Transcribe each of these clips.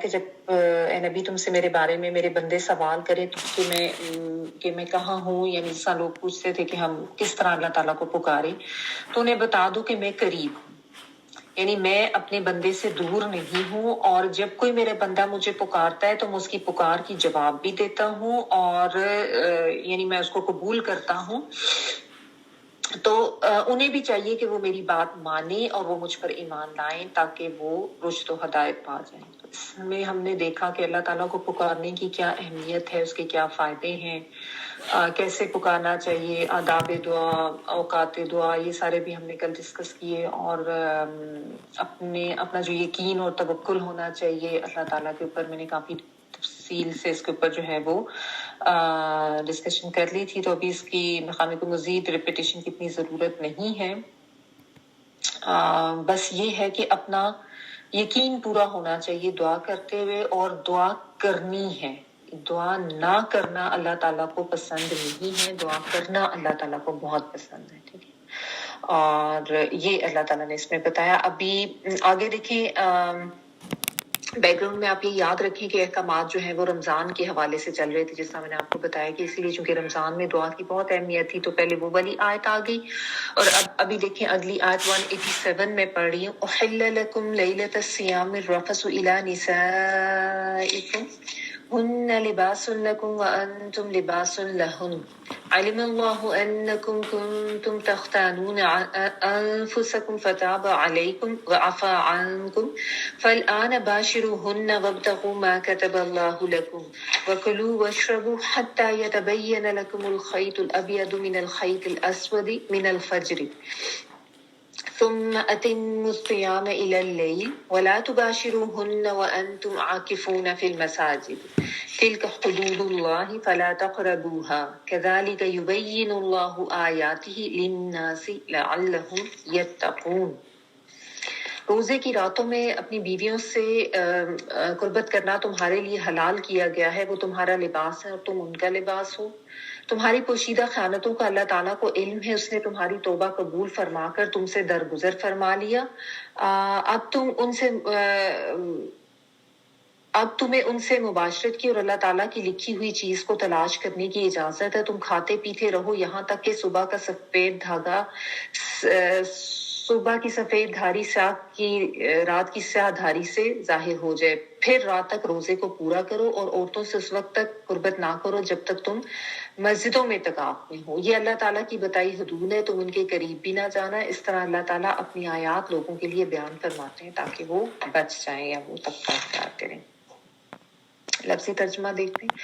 کہ جب اے نبی تم سے میرے بارے میں میرے بندے سوال کرے تو کہ میں کہاں ہوں، یعنی جس طرح لوگ پوچھتے تھے کہ ہم کس طرح اللہ تعالیٰ کو پکارے، تو انہیں بتا دو کہ میں قریب ہوں، یعنی میں اپنے بندے سے دور نہیں ہوں، اور جب کوئی میرا بندہ مجھے پکارتا ہے تو میں اس کی پکار کی جواب بھی دیتا ہوں، اور یعنی میں اس کو قبول کرتا ہوں۔ تو انہیں بھی چاہیے کہ وہ میری بات مانیں اور وہ مجھ پر ایمان لائیں تاکہ وہ رشد و ہدایت پا جائیں۔ تو اس میں ہم نے دیکھا کہ اللہ تعالیٰ کو پکارنے کی کیا اہمیت ہے، اس کے کیا فائدے ہیں، کیسے پکارنا چاہیے، آداب دعا، اوقات دعا، یہ سارے بھی ہم نے کل ڈسکس کیے، اور اپنا جو یقین اور توکل ہونا چاہیے اللہ تعالیٰ کے اوپر، میں نے کافی تفصیل سے اس کے اوپر جو ہے وہ ڈسکشن کر لی تھی، تو ابھی اس کی مقامی کو مزید ریپیٹیشن کی اتنی ضرورت نہیں ہے۔ بس یہ ہے کہ اپنا یقین پورا ہونا چاہیے دعا کرتے ہوئے، اور دعا کرنی ہے، دعا نہ کرنا اللہ تعالیٰ کو پسند نہیں ہے، دعا کرنا اللہ تعالیٰ کو بہت پسند ہے، ٹھیک ہے۔ اور یہ اللہ تعالیٰ نے اس میں بتایا۔ ابھی آگے دیکھیں، بیک گراؤنڈ میں آپ یہ یاد رکھیں کہ احکامات جو ہیں وہ رمضان کے حوالے سے چل رہے تھے، جس طرح میں نے آپ کو بتایا کہ اس لیے چونکہ رمضان میں دعا کی بہت اہمیت تھی تو پہلے وہ والی آیت آ گئی، اور ابھی دیکھیں اگلی آیت 187 میں پڑھ رہی ہوں۔ احل لکم لیلۃ الصیام الرفث الی نسائکم ہن لباس لکم وانتم لباس لہن علم اللہ انکم کنتم تختانون انفسکم فتاب علیکم وعفا عنکم فالآن باشروہن وابتغوا ما كتب اللہ لکم وکلوا واشربوا حتی یتبین لکم الخیط الابیض من الخیط الاسود من الفجر ثم أتموا الصيام إلى الليل ولا تباشروهن وأنتم عاكفون في المساجد تلك حدود الله فلا تقربوها كذلك يبين الله آياته للناس لعلهم يتقون۔ روزے کی راتوں میں اپنی بیویوں سے قربت کرنا تمہارے لیے حلال کیا گیا ہے، وہ تمہارا لباس ہے اور تم ان کا لباس ہو۔ تمہاری پوشیدہ خیانتوں کا اللہ تعالیٰ کو علم ہے، اس نے تمہاری توبہ قبول فرما کر تم سے درگزر فرما لیا۔ اب تمہیں ان سے مباشرت کی اور اللہ تعالیٰ کی لکھی ہوئی چیز کو تلاش کرنے کی اجازت ہے۔ تم کھاتے پیتے رہو یہاں تک کہ صبح کی سفید دھاری رات کی سیاہ دھاری سے ظاہر ہو جائے، پھر رات تک روزے کو پورا کرو، اور عورتوں سے اس وقت تک قربت نہ کرو جب تک تم مسجدوں میں اعتکاف میں ہو۔ یہ اللہ تعالیٰ کی بتائی حدود ہے، تم ان کے قریب بھی نہ جانا۔ اس طرح اللہ تعالیٰ اپنی آیات لوگوں کے لیے بیان فرماتے ہیں تاکہ وہ بچ جائیں یا وہ تقویٰ اختیار کریں۔ لفظی ترجمہ دیکھتے ہیں۔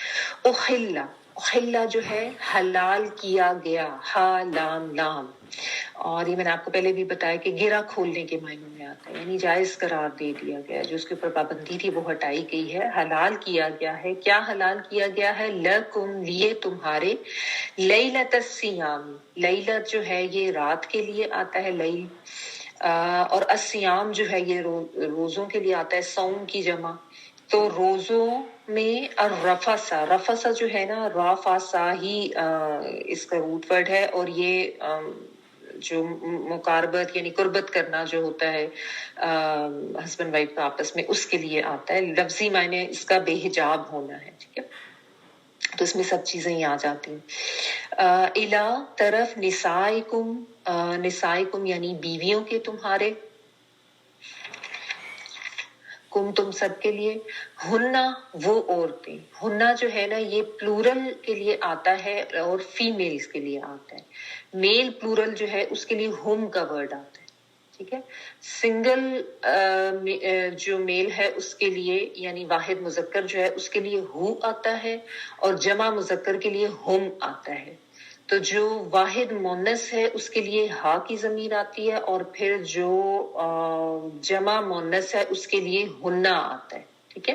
احلہ جو ہے حلال کیا گیا، ہا لام لام، اور یہ میں نے آپ کو پہلے بھی بتایا کہ گرہ کھولنے کے معنی میں آتا ہے، یعنی جائز قرار دے دیا گیا، جو اس کے اوپر پابندی تھی وہ ہٹائی گئی ہے۔ حلال کیا گیا ہے، کیا حلال کیا گیا ہے؟ لکم لیے تمہارے، لیلۃ الصیام، لیلت جو ہے یہ رات کے لیے آتا ہے لیل، اور الصیام جو ہے یہ روزوں کے لیے آتا ہے، صوم کی جمع۔ تو روزوں میں رفسا جو ہے نا، رافاسا ہی اس کا روٹ ورڈ ہے، اور یہ جو مقاربت یعنی قربت کرنا جو ہوتا ہے ہسبینڈ وائف کا آپس میں، اس کے لیے آتا ہے۔ لفظی معنی اس کا بے حجاب ہونا ہے، ٹھیک ہے، تو اس میں سب چیزیں ہی آ جاتی ہیں۔ الا طرف نسائکم یعنی بیویوں کے تمہارے، کم تم سب کے لیے، ہننا وہ عورتیں، ہننا جو ہے نا یہ پلورل کے لیے آتا ہے اور فیمیلز کے لیے آتا ہے۔ میل پلورل جو ہے اس کے لیے ہم کا ورڈ آتا ہے، ٹھیک ہے۔ سنگل جو میل ہے اس کے لیے یعنی واحد مذکر جو ہے اس کے لیے ہو آتا ہے، اور جمع مذکر کے لیے ہم آتا ہے۔ تو جو واحد مونس ہے اس کے لیے ہا کی ضمیر آتی ہے، اور پھر جو جمع مونس ہے اس کے لیے ہننا آتا ہے، ٹھیک ہے۔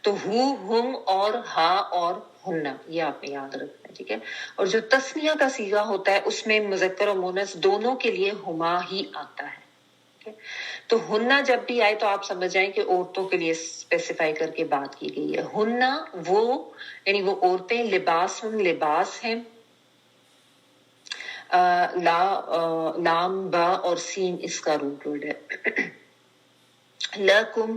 تو ہم اور ہا اور ہننا، یہ آپ نے یاد رکھنا ہے، ٹھیک ہے۔ اور جو تسنیہ کا صیغہ ہوتا ہے اس میں مذکر اور مونس دونوں کے لیے ہما ہی آتا ہے، ٹھیک ہے۔ تو ہننا جب بھی آئے تو آپ سمجھ جائیں کہ عورتوں کے لیے اسپیسیفائی کر کے بات کی گئی ہے۔ ہننا وہ یعنی وہ عورتیں، لباس ہیں، لام با اور سین اس کا روٹ ورڈ ہے۔ لکم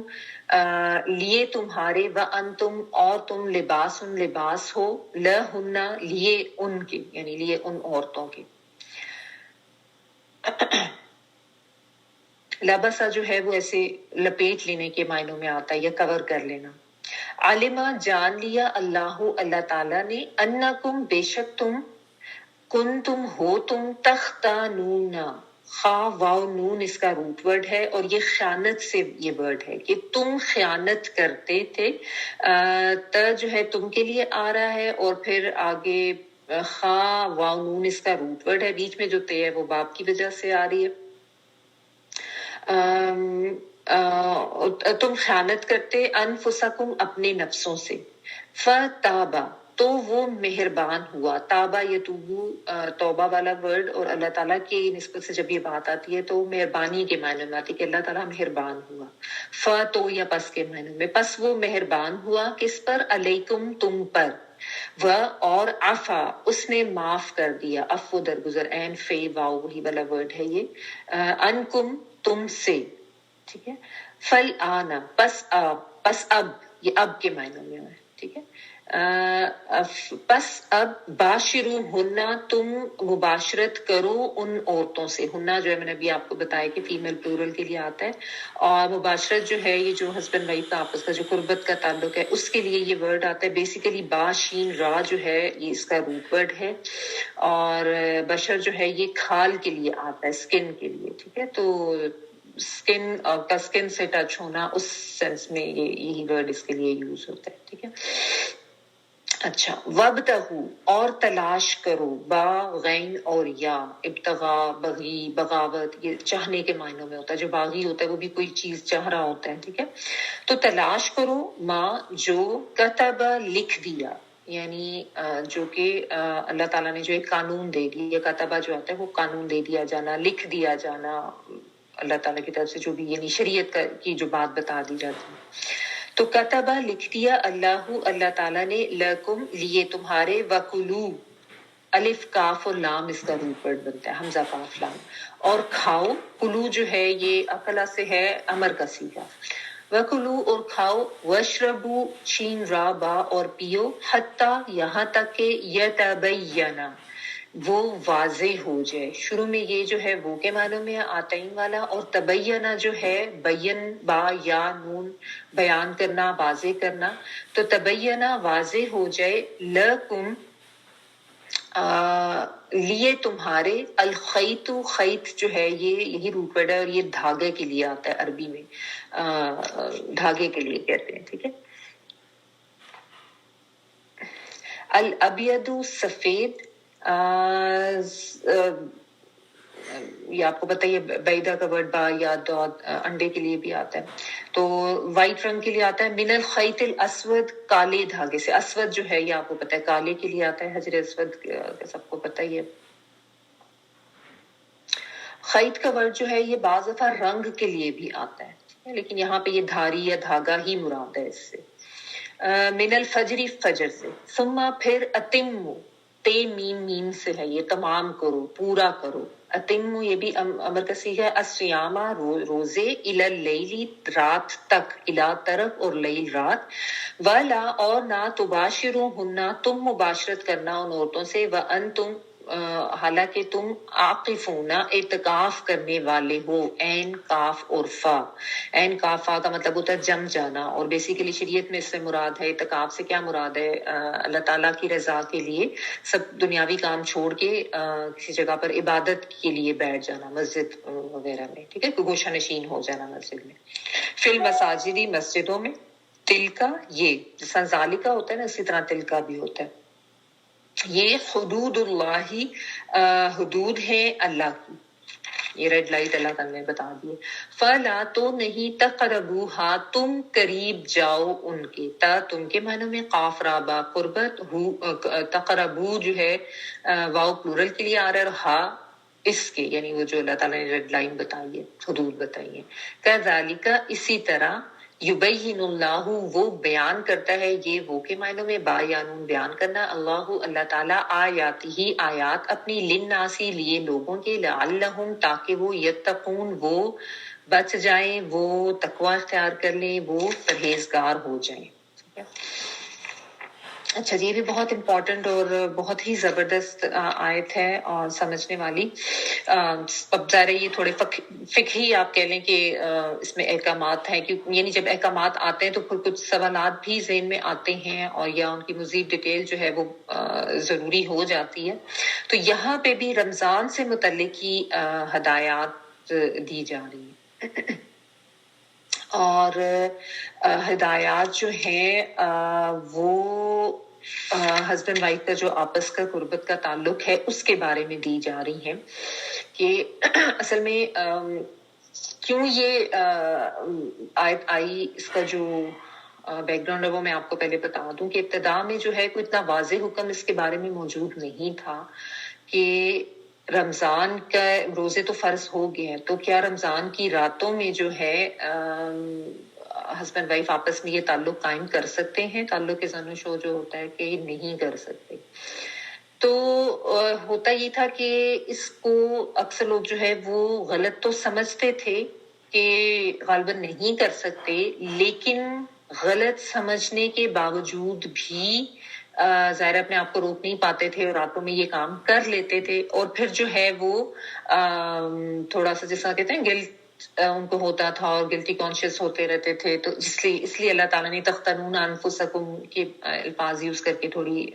لیے تمہارے، وانتم اور تم لباس ہو، لہن لیے ان کے، یعنی لیے ان عورتوں کے. لبسا جو ہے وہ ایسے لپیٹ لینے کے معنوں میں آتا ہے یا کور کر لینا. علما جان لیا اللہ تعالیٰ نے، انکم بے شک تم، کنتم ہو تم، تختانون، خا واو نون اس کا روٹ ورڈ ہے اور یہ خیانت سے یہ ورڈ ہے کہ تم خیانت کرتے تھے. جو ہے تم کے لیے آ رہا ہے اور پھر آگے خا واو نون اس کا روٹ ورڈ ہے، بیچ میں جو تے ہے وہ باپ کی وجہ سے آ رہی ہے. تم خیانت کرتے انفسکم اپنے نفسوں سے. فتابا تو وہ مہربان ہوا. تابا یتوبو توبہ والا ورڈ، اور اللہ تعالیٰ کی نسبت سے جب یہ بات آتی ہے تو مہربانی کے معنی میں آتی ہے کہ اللہ تعالیٰ مہربان ہوا. تو یا پس کے معنی میں، پس وہ مہربان ہوا کس پر؟ علیکم تم پر. اور عفا اس نے معاف کر دیا. عفو درگزر، این فے واو وہی والا ورڈ ہے یہ. انکم تم سے، ٹھیک ہے. فل آنا پس اب یہ اب کے معنوں میں ہے، ٹھیک ہے. پس اب باشرو ہننا تم مباشرت کرو ان عورتوں سے. ہننا جو ہے میں نے ابھی آپ کو بتایا کہ فیمیل پلورل کے لیے آتا ہے، اور مباشرت جو ہے یہ جو ہسبینڈ وائف کا آپس کا جو قربت کا تعلق ہے اس کے لیے یہ ورڈ آتا ہے. بیسیکلی با شین را جو ہے یہ اس کا روٹ ورڈ ہے، اور بشر جو ہے یہ کھال کے لیے آتا ہے، اسکن کے لیے، ٹھیک ہے. تو اسکن کا اسکن سے ٹچ ہونا اس سینس میں یہی ورڈ اس کے لیے یوز ہوتا ہے، ٹھیک ہے. اچھا، وابتغوا اور تلاش کرو، با غین اور یا، ابتغا بغی بغاوت یہ چاہنے کے معنوں میں ہوتا ہے. جو باغی ہوتا ہے وہ بھی کوئی چیز چاہ رہا ہوتا ہے، ٹھیک ہے. تو تلاش کرو ما جو کتب لکھ دیا، یعنی جو کہ اللہ تعالیٰ نے جو ایک قانون دے دیا. کتبہ جو آتا ہے وہ قانون دے دیا جانا، لکھ دیا جانا اللہ تعالیٰ کی طرف سے، جو بھی یعنی شریعت کی جو بات بتا دی جاتی ہے. تو کتبہ لکھ دیا اللہ تعالیٰ نے، لکم لیے تمہارے، وکلو الف کاف اور لام اس کا روٹ ورڈ بنتا ہے، حمزہ کاف لام. اور کھاؤ، کلو جو ہے یہ اکلا سے ہے امر کا صیغہ. وکلو اور کھاؤ، وشربو شین را با اور پیو، حتی یہاں تک کہ یتبینا وہ واضح ہو جائے. شروع میں یہ جو ہے وہ کے معنوں میں آتین والا، اور تبینہ جو ہے بین با یا نون بیان کرنا، واضح کرنا. تو تبینہ واضح ہو جائے، لکم لیے تمہارے، الخیط خیط جو ہے یہ یہی روٹ ورڈ ہے اور یہ دھاگے کے لیے آتا ہے عربی میں، دھاگے کے لیے کہتے ہیں، ٹھیک ہے. الابید سفید، یہ آپ کو پتہ ہے بیدا کا ورڈ با یا دود انڈے کے لیے بھی آتا ہے. تو وائٹ رنگ کے لیے آتا ہے. من الخیط الاسود کالے دھاگے سے. اسود جو ہے یہ آپ کو پتہ ہے کالے کے لیے آتا ہے، حجر اسود سب کو پتہ ہی ہے. خیط کا ورڈ جو ہے یہ بعض دفعہ رنگ کے لیے بھی آتا ہے، لیکن یہاں پہ یہ دھاری یا دھاگا ہی مراد ہے اس سے. من الفجر فجر سے. ثم پھر اتمو، تے میم سے ہے یہ، تمام کرو، پورا کرو. اتمو یہ بھی امر کا صیغہ ہے. الصیامہ روزے، الی اللیلی رات تک، الی طرف اور لیل رات. ولا اور نہ تباشروہن تم مباشرت کرنا ان عورتوں سے، وانتم حالانکہ تم عاقفون اعتکاف کرنے والے ہو. عین کاف اور فا، عین کاف فا کا مطلب ہوتا ہے جم جانا، اور بیسیکلی شریعت میں اس سے مراد ہے اعتکاف سے کیا مراد ہے؟ اللہ تعالیٰ کی رضا کے لیے سب دنیاوی کام چھوڑ کے کسی جگہ پر عبادت کے لیے بیٹھ جانا، مسجد وغیرہ میں، ٹھیک ہے، گوشہ نشین ہو جانا مسجد میں. فی المساجدی مسجدوں میں. تلکا یہ جس طرح ذالکا ہوتا ہے نا، اسی طرح تلکا بھی ہوتا ہے. یہ حدود اللہ حدود ہے اللہ کی. یہ ریڈ لائٹ اللہ تعالیٰ نے بتا دیے. فلا تو نہیں، تقربوہا تم قریب جاؤ ان کے. تا تم کے معنوں میں قاف را با قربت، تقربو جو ہے واو پلورل کے لیے آ رہا ہے، اور ہا اس کے، یعنی وہ جو اللہ تعالیٰ نے ریڈ لائن بتائی ہے، حدود بتائی ہے. کذالک اسی طرح، یبین اللہ وہ بیان کرتا ہے، یہ وہ کے معنوں میں با یا نون بیان کرنا، اللہ تعالیٰ آیات ہی آیات اپنی، للناسی لیے لوگوں کے، لعلہم تاکہ وہ، یتقون وہ بچ جائیں، وہ تقوی اختیار کر لیں، وہ پرہیزگار ہو جائیں. ٹھیک ہے. اچھا جی، یہ بھی بہت امپورٹنٹ اور بہت ہی زبردست آیت ہے اور سمجھنے والی. اب ظاہر ہے یہ تھوڑے فقہی آپ کہہ لیں کہ اس میں احکامات ہیں، یعنی جب احکامات آتے ہیں تو پھر کچھ سوالات بھی ذہن میں آتے ہیں اور یا ان کی مزید ڈیٹیل جو ہے وہ ضروری ہو جاتی ہے. تو یہاں پہ بھی رمضان سے متعلق ہی ہدایات دی جا رہی ہیں. اور ہدایات جو ہیں وہ ہسبینڈ وائف کا جو آپس کا قربت کا تعلق ہے اس کے بارے میں دی جا رہی ہیں کہ اصل میں کیوں یہ آیت آئی. اس کا جو بیک گراؤنڈ ہے وہ میں آپ کو پہلے بتا دوں کہ ابتدا میں جو ہے کوئی اتنا واضح حکم اس کے بارے میں موجود نہیں تھا کہ رمضان کا روزے تو فرض ہو گئے ہیں، تو کیا رمضان کی راتوں میں جو ہے ہسبینڈ وائف آپس میں یہ تعلق قائم کر سکتے ہیں. تعلق زن و شو جو ہوتا ہے کہ نہیں کر سکتے. تو ہوتا یہ تھا کہ اس کو اکثر لوگ جو ہے وہ غلط تو سمجھتے تھے کہ غالباً نہیں کر سکتے، لیکن غلط سمجھنے کے باوجود بھی ظاہر اپنے آپ کو روک نہیں پاتے تھے اور راتوں میں یہ کام کر لیتے تھے. اور پھر جو ہے وہ تھوڑا سا جیسا کہتے ہیں گلٹ ان کو ہوتا تھا اور گلٹی کانشیس ہوتے رہتے تھے. تو اس لیے اللہ تعالیٰ نے تختنون انفسکم کے الفاظ یوز کر کے تھوڑی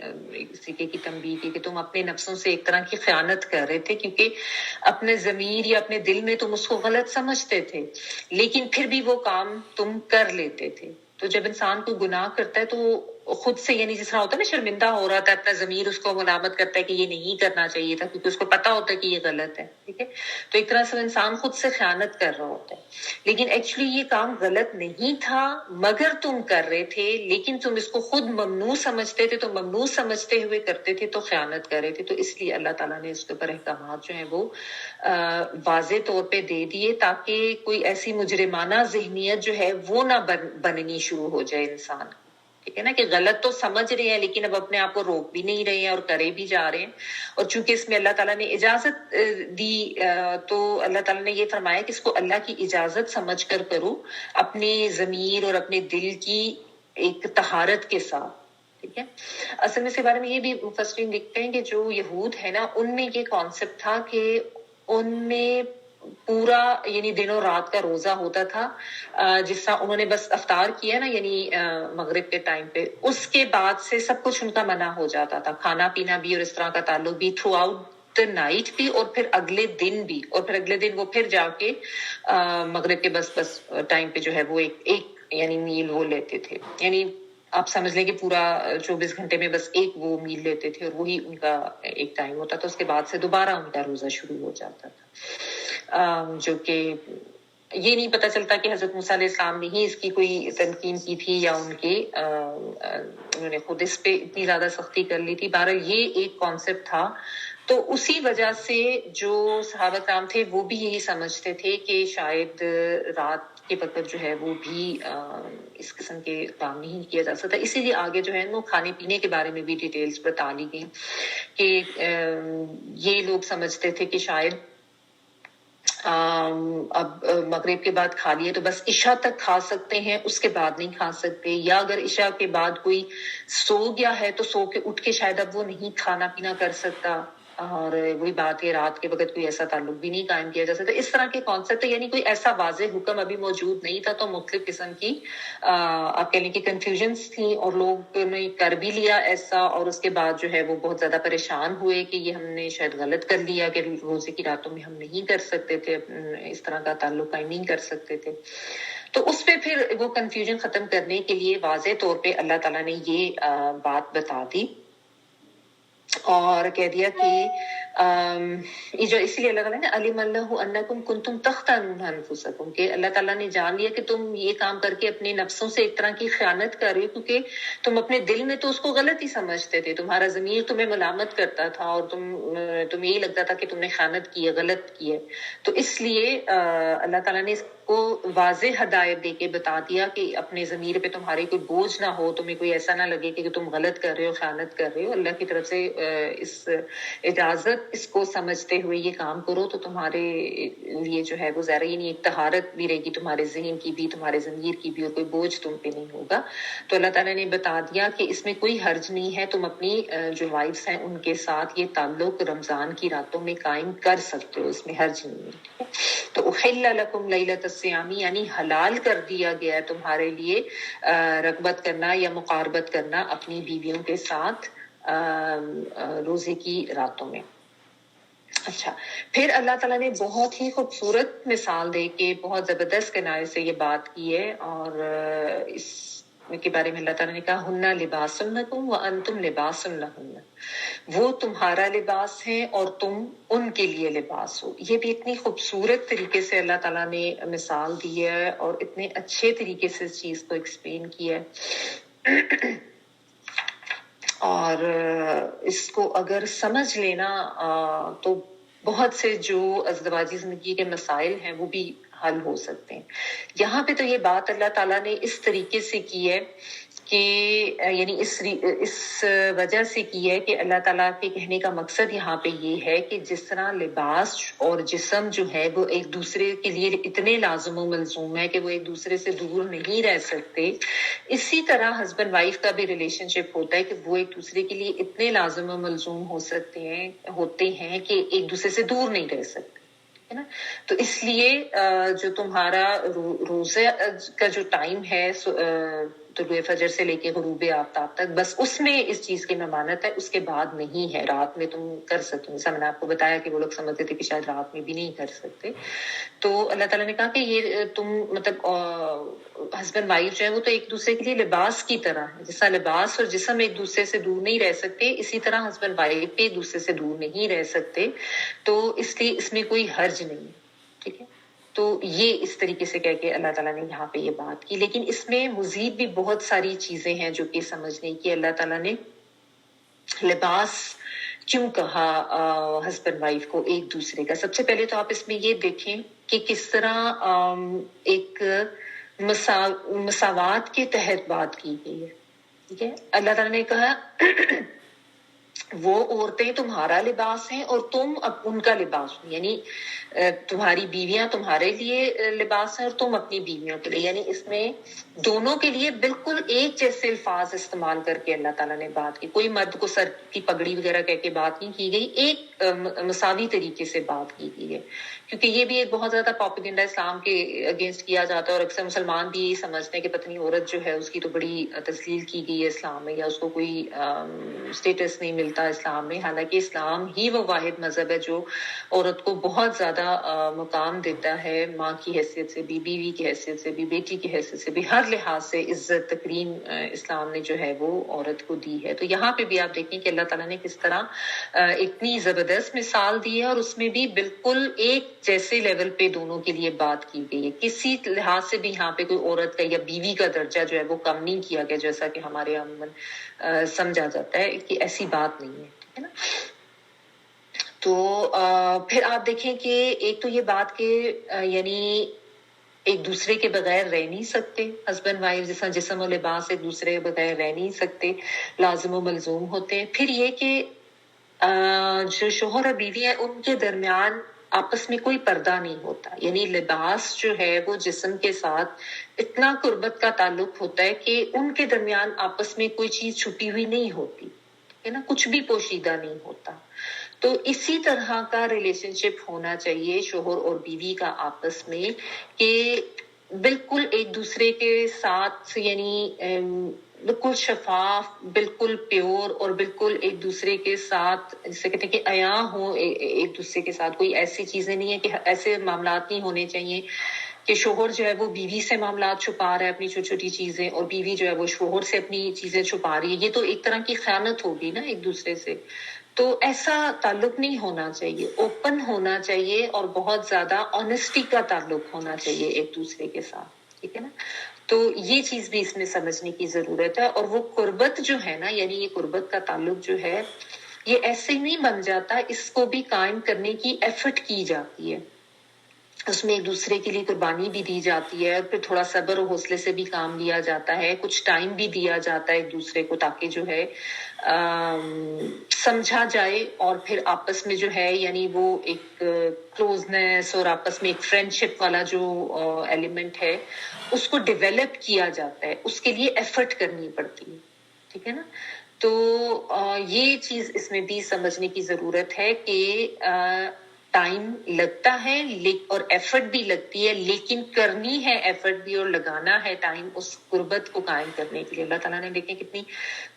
سکے کی تنبیہ کی کہ تم اپنے نفسوں سے ایک طرح کی خیانت کر رہے تھے، کیونکہ اپنے ضمیر یا اپنے دل میں تم اس کو غلط سمجھتے تھے لیکن پھر بھی وہ کام تم کر لیتے تھے. تو جب انسان کو گناہ کرتا ہے تو خود سے، یعنی جس طرح ہوتا ہے نا شرمندہ ہو رہا تھا، اپنا ضمیر اس کو ملامت کرتا ہے کہ یہ نہیں کرنا چاہیے تھا کیونکہ اس کو پتا ہوتا ہے کہ یہ غلط ہے. ٹھیک ہے. تو ایک طرح سے انسان خود سے خیانت کر رہا ہوتا ہے. لیکن ایکچولی یہ کام غلط نہیں تھا مگر تم کر رہے تھے، لیکن تم اس کو خود ممنوع سمجھتے تھے. تو ممنوع سمجھتے ہوئے کرتے تھے تو خیانت کر رہے تھے. تو اس لیے اللہ تعالیٰ نے اس کے اوپر احکامات جو ہیں وہ واضح طور پہ دے دیے تاکہ کوئی ایسی مجرمانہ ذہنیت جو ہے وہ نہ بننی شروع ہو جائے انسان. ٹھیک ہے نا، کہ غلط تو سمجھ رہے ہیں لیکن اب اپنے آپ کو روک بھی نہیں رہے ہیں اور کرے بھی جا رہے ہیں. اور چونکہ اس میں اللہ تعالیٰ نے اجازت دی تو اللہ تعالیٰ نے یہ فرمایا کہ اس کو اللہ کی اجازت سمجھ کر کرو، اپنے ضمیر اور اپنے دل کی ایک طہارت کے ساتھ. ٹھیک ہے. اصل میں اس کے بارے میں یہ بھی مفسرین لکھتے ہیں کہ جو یہود ہے نا، ان میں یہ کانسیپٹ تھا کہ ان میں پورا یعنی دن و رات کا روزہ ہوتا تھا. جس طرح انہوں نے بس افطار کیا نا، یعنی مغرب کے ٹائم پہ، اس کے بعد سے سب کچھ ان کا منع ہو جاتا تھا، کھانا پینا بھی اور اس طرح کا تعلق بھی تھرو آؤٹ نائٹ بھی، اور پھر اگلے دن بھی. اور پھر اگلے دن وہ پھر جا کے مغرب کے بس ٹائم پہ جو ہے وہ ایک یعنی میل وہ لیتے تھے. یعنی آپ سمجھ لیں کہ پورا 24 گھنٹے میں بس ایک وہ میل لیتے تھے اور وہی ان کا ایک ٹائم ہوتا تھا. اس کے بعد سے دوبارہ ان کا روزہ شروع ہو جاتا تھا. جو کہ یہ نہیں پتہ چلتا کہ حضرت موسیٰ علیہ السلام نے ہی اس کی کوئی تنقین کی تھی یا ان کے انہوں نے خود اس پہ اتنی زیادہ سختی کر لی تھی. بہرحال یہ ایک کانسیپٹ تھا. تو اسی وجہ سے جو صحابہ کرام تھے وہ بھی یہی سمجھتے تھے کہ شاید رات کے وقت جو ہے وہ بھی اس قسم کے کام نہیں کیا جا سکتا. اسی لیے آگے جو ہے وہ کھانے پینے کے بارے میں بھی ڈیٹیلز بتا لی گئی کہ یہ لوگ سمجھتے تھے کہ شاید اب مغرب کے بعد کھا لیے تو بس عشاء تک کھا سکتے ہیں، اس کے بعد نہیں کھا سکتے. یا اگر عشاء کے بعد کوئی سو گیا ہے تو سو کے اٹھ کے شاید اب وہ نہیں کھانا پینا کر سکتا. اور وہی بات ہے رات کے وقت کوئی ایسا تعلق بھی نہیں قائم کیا جا سکتا. اس طرح کے کانسیپٹ، یعنی کوئی ایسا واضح حکم ابھی موجود نہیں تھا. تو مختلف قسم کی آپ کہہ لیں کہ کنفیوژنس تھیں اور لوگ نے کر بھی لیا ایسا، اور اس کے بعد جو ہے وہ بہت زیادہ پریشان ہوئے کہ یہ ہم نے شاید غلط کر لیا کہ روزے کی راتوں میں ہم نہیں کر سکتے تھے، اس طرح کا تعلق قائم نہیں کر سکتے تھے. تو اس پہ پھر وہ کنفیوژن ختم کرنے کے لیے واضح طور پہ اللہ تعالیٰ نے یہ بات بتا دی اور کہہ دیا کہ یہ جو اس لیے اللہ تعالیٰ نے علم اللہ انکم کنتم تختانون انفسکم، کہ اللہ تعالیٰ نے جان لیا کہ تم یہ کام کر کے اپنے نفسوں سے ایک طرح کی خیانت کر رہے ہو، کیونکہ تم اپنے دل میں تو اس کو غلط ہی سمجھتے تھے. تمہارا ضمیر تمہیں ملامت کرتا تھا اور تمہیں یہی لگتا تھا کہ تم نے خیانت کی ہے، غلط کی ہے. تو اس لیے اللہ تعالیٰ نے کو واضح ہدایت دے کے بتا دیا کہ اپنے ضمیر پہ تمہارے کوئی بوجھ نہ ہو، تمہیں کوئی ایسا نہ لگے کہ تم غلط کر رہے ہو، خیانت کر رہے ہو، اللہ کی طرف سے اس اجازت اس کو سمجھتے ہوئے یہ کام کرو تو تمہارے لیے جو ہے وہ ظاہر یعنی ایک طہارت بھی رہے گی، تمہارے ذہن کی بھی، تمہارے ضمیر کی بھی، اور کوئی بوجھ تم پہ نہیں ہوگا۔ تو اللہ تعالیٰ نے بتا دیا کہ اس میں کوئی حرج نہیں ہے، تم اپنی جو وائفس ہیں ان کے ساتھ یہ تعلق رمضان کی راتوں میں قائم کر سکتے ہو، اس میں حرج نہیں ہے۔ تو احل لکم لیلۃ الصیام یعنی حلال کر دیا گیا ہے تمہارے لیے رغبت کرنا یا مقاربت کرنا اپنی بیویوں کے ساتھ روزے کی راتوں میں۔ اچھا، پھر اللہ تعالیٰ نے بہت ہی خوبصورت مثال دے کے بہت زبردست کنارے سے یہ بات کی ہے، اور اس کے بارے میں اللہ تعالیٰ نے کہا ہن لباس لکم وانتم لباس لہن، وہ تمہارا لباس ہے اور تم ان کے لیے لباس ہو۔ یہ بھی اتنی خوبصورت طریقے سے اللہ تعالیٰ نے مثال دی ہے اور اتنے اچھے طریقے سے اس چیز کو ایکسپلین کیا ہے، اور اس کو اگر سمجھ لینا تو بہت سے جو ازدواجی زندگی کے مسائل ہیں وہ بھی حل ہو سکتے ہیں۔ یہاں پہ تو یہ بات اللہ تعالیٰ نے اس طریقے سے کی ہے کہ یعنی اس وجہ سے کی ہے کہ اللہ تعالیٰ کے کہنے کا مقصد یہاں پہ یہ ہے کہ جس طرح لباس اور جسم جو ہے وہ ایک دوسرے کے لیے اتنے لازم و ملزوم ہے کہ وہ ایک دوسرے سے دور نہیں رہ سکتے، اسی طرح ہسبینڈ وائف کا بھی ریلیشن شپ ہوتا ہے کہ وہ ایک دوسرے کے لیے اتنے لازم و ملزوم ہوتے ہیں کہ ایک دوسرے سے دور نہیں رہ سکتے، ہے نا۔ تو اس لیے جو تمہارا روزے کا جو ٹائم ہے طلوع فجر سے لے کے غروب آفتاب تک، بس اس میں اس چیز کی ممانت ہے، اس کے بعد نہیں ہے۔ رات میں تم کر سکتے ہو، جیسا میں نے آپ کو بتایا کہ وہ لوگ سمجھتے تھے کہ شاید رات میں بھی نہیں کر سکتے، تو اللہ تعالیٰ نے کہا کہ یہ تم مطلب ہسبینڈ وائف جو ہے وہ تو ایک دوسرے کے لیے لباس کی طرح ہے، جیسا لباس اور جسم ایک دوسرے سے دور نہیں رہ سکتے، اسی طرح ہسبینڈ وائف بھی ایک دوسرے سے دور نہیں رہ سکتے، تو اس لیے اس میں کوئی حرج نہیں ہے، ٹھیک ہے۔ تو یہ اس طریقے سے کہہ کے اللہ تعالیٰ نے یہاں پہ یہ بات کی، لیکن اس میں مزید بھی بہت ساری چیزیں ہیں جو کہ سمجھنے کی۔ اللہ تعالیٰ نے لباس کیوں کہا ہسبینڈ وائف کو ایک دوسرے کا؟ سب سے پہلے تو آپ اس میں یہ دیکھیں کہ کس طرح ایک مساوات کے تحت بات کی گئی ہے، ٹھیک ہے۔ اللہ تعالیٰ نے کہا وہ عورتیں تمہارا لباس ہیں اور تم اب ان کا لباس ہو، یعنی تمہاری بیویاں تمہارے لیے لباس ہیں اور تم اپنی بیویوں کے لیے، یعنی اس میں دونوں کے لیے بالکل ایک جیسے الفاظ استعمال کر کے اللہ تعالیٰ نے بات کی۔ کوئی مرد کو سر کی پگڑی وغیرہ کہہ کے بات نہیں کی گئی، ایک مساوی طریقے سے بات کی گئی ہے، کیونکہ یہ بھی ایک بہت زیادہ پروپیگنڈا اسلام کے اگینسٹ کیا جاتا ہے، اور اکثر مسلمان بھی یہی سمجھتے ہیں کہ پتنی عورت جو ہے اس کی تو بڑی تذلیل کی گئی ہے اسلام میں، یا اس کو کوئی اسٹیٹس نہیں ملتا اسلام میں، حالانکہ اسلام ہی وہ واحد مذہب ہے جو عورت کو بہت زیادہ مقام دیتا ہے، ماں کی حیثیت سے بھی، بیوی کی حیثیت سے بھی، بیٹی کی حیثیت سے بھی، ہر لحاظ سے عزت تکریم اسلام نے جو ہے وہ عورت کو دی ہے۔ تو یہاں پہ بھی آپ دیکھیں کہ اللہ تعالیٰ نے کس طرح اتنی زبردست مثال دی ہے، اور اس میں بھی بالکل ایک جیسے لیول پہ دونوں کے لیے بات کی گئی ہے، کسی لحاظ سے بھی یہاں پہ کوئی عورت کا یا بیوی کا درجہ جو ہے وہ کم نہیں کیا گیا، جیسا کہ ہمارے عموماً سمجھا جاتا ہے کہ ایسی بات نہیں ہے، ٹھیک ہے نا۔ تو پھر آپ دیکھیں کہ ایک تو یہ بات کہ یعنی ایک دوسرے کے بغیر رہ نہیں سکتے، ہسبینڈ وائف جیسا جسم و لباس ایک دوسرے کے بغیر رہ نہیں سکتے، لازم و ملزوم ہوتے ہیں۔ پھر یہ کہ جو شوہر اور بیوی ہیں ان کے درمیان آپس میں کوئی پردہ نہیں ہوتا، یعنی لباس جو ہے وہ جسم کے ساتھ اتنا قربت کا تعلق ہوتا ہے کہ ان کے درمیان آپس میں کوئی چیز چھپی ہوئی نہیں ہوتی ہے نا، کچھ بھی پوشیدہ نہیں ہوتا۔ تو اسی طرح کا ریلیشن شپ ہونا چاہیے شوہر اور بیوی کا آپس میں، کہ بالکل ایک دوسرے کے ساتھ یعنی بالکل شفاف، بالکل پیور، اور بالکل ایک دوسرے کے ساتھ جسے کہتے ہیں کہ عیاں ہو ایک دوسرے کے ساتھ۔ کوئی ایسی چیزیں نہیں ہیں کہ ایسے معاملات نہیں ہونے چاہیے کہ شوہر جو ہے وہ بیوی سے معاملات چھپا رہا ہے اپنی چھوٹی چھوٹی چیزیں، اور بیوی جو ہے وہ شوہر سے اپنی چیزیں چھپا رہی ہے، یہ تو ایک طرح کی خیانت ہوگی نا ایک دوسرے سے۔ تو ایسا تعلق نہیں ہونا چاہیے، اوپن ہونا چاہیے، اور بہت زیادہ آنےسٹی کا تعلق ہونا چاہیے ایک دوسرے کے ساتھ، ٹھیک ہے نا۔ تو یہ چیز بھی اس میں سمجھنے کی ضرورت ہے، اور وہ قربت جو ہے نا، یعنی یہ قربت کا تعلق جو ہے یہ ایسے ہی نہیں بن جاتا، اس کو بھی قائم کرنے کی ایفرٹ کی جاتی ہے۔ اس میں ایک دوسرے کے لیے قربانی بھی دی جاتی ہے، اور پھر تھوڑا صبر اور حوصلے سے بھی کام لیا جاتا ہے، کچھ ٹائم بھی دیا جاتا ہے ایک دوسرے کو، تاکہ جو ہے سمجھا جائے، اور پھر آپس میں جو ہے یعنی وہ ایک کلوزنس اور آپس میں ایک فرینڈشپ والا جو ایلیمنٹ ہے اس کو ڈیولپ کیا جاتا ہے، اس کے لیے ایفرٹ کرنی پڑتی ہے، ٹھیک ہے نا. تو یہ چیز اس میں بھی سمجھنے کی ضرورت ہے کہ ٹائم لگتا ہے اور ایفرٹ بھی لگتی ہے، لیکن کرنی ہے ایفرٹ بھی اور لگانا ہے ٹائم اس قربت کو قائم کرنے کے لیے. اللہ تعالیٰ نے دیکھیں کتنی